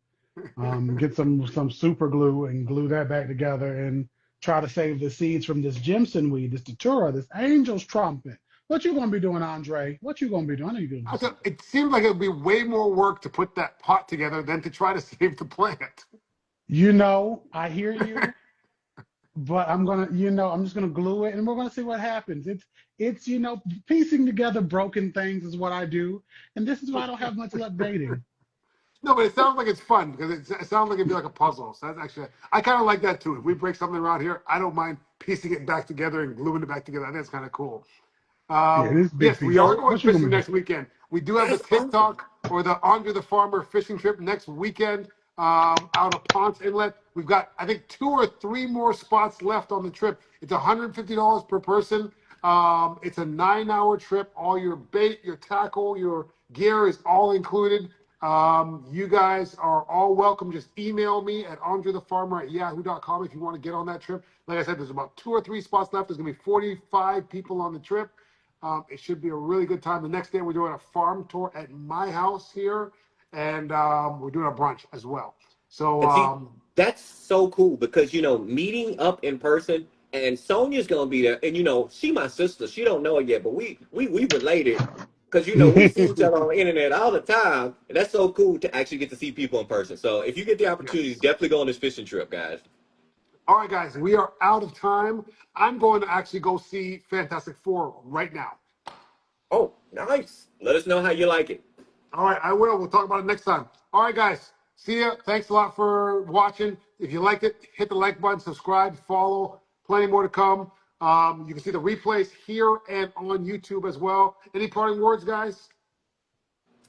S3: Get some super glue and glue that back together and try to save the seeds from this Jimson weed, this datura, this angel's trumpet. What you gonna be doing, Andre? What you gonna be doing? I know you're gonna do something.
S1: It seems like it would be way more work to put that pot together than to try to save the plant.
S3: I hear you, but I'm just gonna glue it and we're gonna see what happens. It's piecing together broken things is what I do, and this is why I don't have much luck dating.
S1: No, but it sounds like it's fun because it sounds like it'd be like a puzzle. So that's actually, I kind of like that too. If we break something around here, I don't mind piecing it back together and gluing it back together. I think it's kind of cool.
S3: Yeah, it is big
S1: Yes, we are
S3: pieces.
S1: going
S3: What you gonna
S1: fishing
S3: be doing?
S1: next weekend. We do have the
S2: That's awesome.
S1: TikTok. for the Andrethefarmer fishing trip next weekend out of Ponce Inlet. We've got, I think, 2 or 3 more spots left on the trip. It's $150 per person. It's a 9-hour trip. All your bait, your tackle, your gear is all included. You guys are all welcome. Just email me at andrethefarmer@yahoo.com if you want to get on that trip. Like I said, there's about 2 or 3 spots left. There's going to be 45 people on the trip. It should be a really good time. The next day, we're doing a farm tour at my house here, and we're doing a brunch as well. So,
S2: And see, that's so cool because meeting up in person, and Sonia's gonna be there, and she my sister. She don't know it yet, but we related because we see each other on the internet all the time, and that's so cool to actually get to see people in person. So if you get the opportunity,
S1: yes.
S2: definitely go on this fishing trip, guys.
S1: All right, guys, we are out of time. I'm going to actually go see Fantastic Four right now.
S2: Oh, nice. Let us know how you like it.
S1: All right, I will. We'll talk about it next time. All right, guys. See ya. Thanks a lot for watching. If you liked it, hit the like button, subscribe, follow. Plenty more to come. You can see the replays here and on YouTube as well. Any parting words, guys?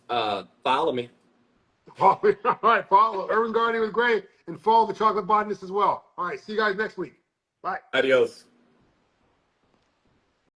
S2: Follow me.
S1: All right, follow Urban Gardening with Gray and follow the Chocolate Botanist as well. All right, see you guys next week. Bye.
S2: Adios.